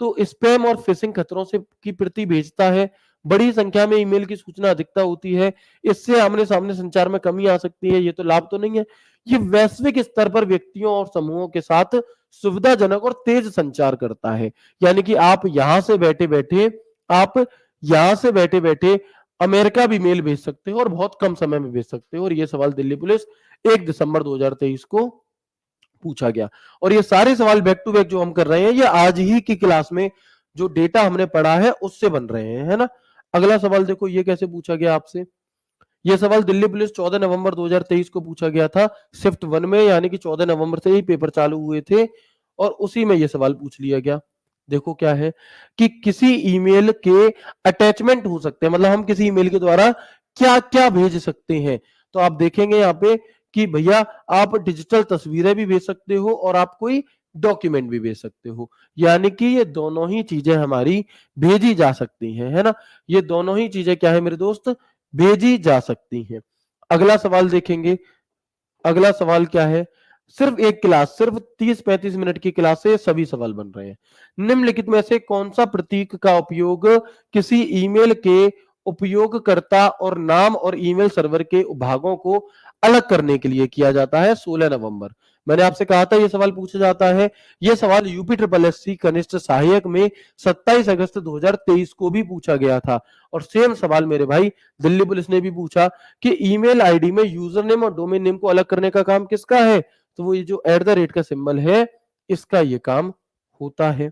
तो स्पैम और फिशिंग खतरों से की प्रति भेजता है, बड़ी संख्या में ईमेल की सूचना अधिकता होती है, इससे आमने सामने संचार में कमी आ सकती है। ये तो लाभ तो नहीं है। ये वैश्विक स्तर पर व्यक्तियों और समूहों के साथ सुविधाजनक और तेज संचार करता है, यानी कि आप यहां से बैठे बैठे, आप यहां से बैठे बैठे अमेरिका भी मेल भेज सकते हो और बहुत कम समय में भेज सकते हो। और ये सवाल दिल्ली पुलिस 1 दिसंबर 2023 को पूछा गया। और ये सारे सवाल बैक टू बैक जो हम कर रहे हैं, ये आज ही की क्लास में जो डेटा हमने पढ़ा है उससे बन रहे हैं, है ना। अगला सवाल देखो ये कैसे पूछा गया आपसे। ये सवाल दिल्ली पुलिस 14 नवंबर 2023 को पूछा गया था शिफ्ट 1 में, यानी कि 14 नवंबर से ही पेपर चालू हुए थे और उसी में ये सवाल पूछ लिया गया। देखो क्या है कि किसी ईमेल के अटैचमेंट हो सकते हैं, मतलब हम किसी ईमेल के द्वारा क्या क्या भेज सकते हैं। तो आप देखेंगे यहाँ पे कि भैया आप डिजिटल तस्वीरें भी भेज सकते हो और आप कोई डॉक्यूमेंट भी भेज सकते हो, यानी कि ये दोनों ही चीजें हमारी भेजी जा सकती हैं, है ना। ये दोनों ही चीजें क्या है मेरे दोस्त, भेजी जा सकती हैं। अगला सवाल देखेंगे। अगला सवाल क्या है, सिर्फ एक क्लास, सिर्फ 30-35 मिनट की क्लास से सभी सवाल बन रहे हैं। निम्नलिखित में से कौन सा प्रतीक का उपयोग किसी ईमेल के उपयोगकर्ता और नाम और ईमेल सर्वर के भागों को अलग करने के लिए किया जाता है। 16 नवंबर मैंने आपसे कहा था यह सवाल पूछा जाता है। यह सवाल यूपी ट्रिपल एससी कनिष्ठ सहायक में 27 अगस्त 2023 को भी पूछा गया था। और सेम सवाल मेरे भाई दिल्ली पुलिस ने भी पूछा कि ईमेल आईडी में यूजर नेम और डोमेन नेम को अलग करने का काम किसका है, तो वो ये जो @ का सिंबल है इसका ये काम होता है।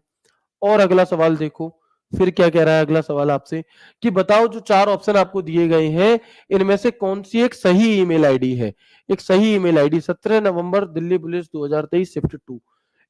और अगला सवाल देखो फिर क्या कह रहा है अगला सवाल आपसे कि बताओ जो 4 ऑप्शन आपको दिए गए हैं इनमें से कौन सी एक सही ईमेल आईडी है। एक सही ईमेल आईडी 17 नवंबर दिल्ली पुलिस 2023 शिफ्ट 2,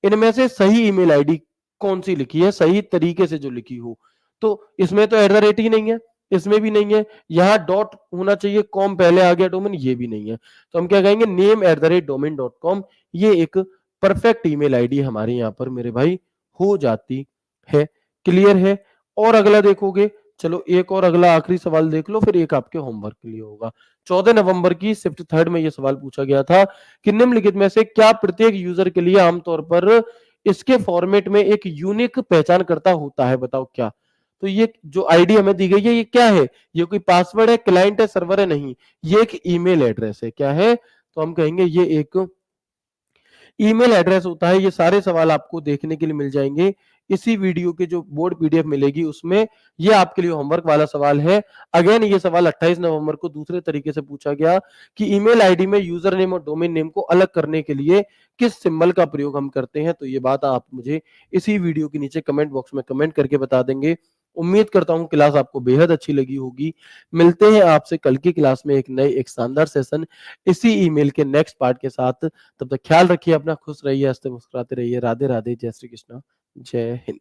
इनमें से सही ईमेल आईडी कौन सी लिखी है, सही तरीके से जो लिखी हो। तो इसमें तो @ ही नहीं है, इसमें भी नहीं है, यहाँ डॉट होना चाहिए, कॉम पहले आ गया डोमेन, ये भी नहीं है। तो हम क्या कहेंगे name@domain.com, ये एक परफेक्ट ईमेल आईडी हमारे यहाँ पर मेरे भाई हो जाती है। क्लियर है। और अगला देखोगे, चलो एक और अगला आखिरी सवाल देख लो, फिर एक आपके होमवर्क के लिए होगा। 14 नवंबर की शिफ्ट 3 में यह सवाल पूछा गया था कि निम्नलिखित में से क्या प्रत्येक यूजर के लिए आमतौर पर इसके फॉर्मेट में एक यूनिक पहचानकर्ता होता है। बताओ क्या। तो ये जो आईडी हमें दी गई है ये क्या है, ये कोई पासवर्ड है, क्लाइंट है, सर्वर है, नहीं, ये एक ईमेल एड्रेस है। क्या है, तो हम कहेंगे ये एक ईमेल एड्रेस होता है। ये सारे सवाल आपको देखने के लिए मिल जाएंगे इसी वीडियो के जो बोर्ड पीडीएफ मिलेगी उसमें। ये आपके लिए होमवर्क वाला सवाल है। अगेन ये सवाल 28 नवंबर को दूसरे तरीके से पूछा गया कि ईमेल आईडी में यूजर नेम और डोमेन नेम को अलग करने के लिए किस सिंबल का प्रयोग हम करते हैं। तो ये बात आप मुझे इसी वीडियो के नीचे कमेंट बॉक्स में कमेंट करके बता देंगे। उम्मीद करता हूं क्लास आपको बेहद अच्छी लगी होगी। मिलते हैं आपसे कल की क्लास में एक नए एक शानदार सेशन इसी ईमेल के नेक्स्ट पार्ट के साथ। तब तक ख्याल रखिए अपना, खुश रहिए, हंसते मुस्कुराते रहिए। राधे राधे, जय श्री कृष्णा, जय हिंद।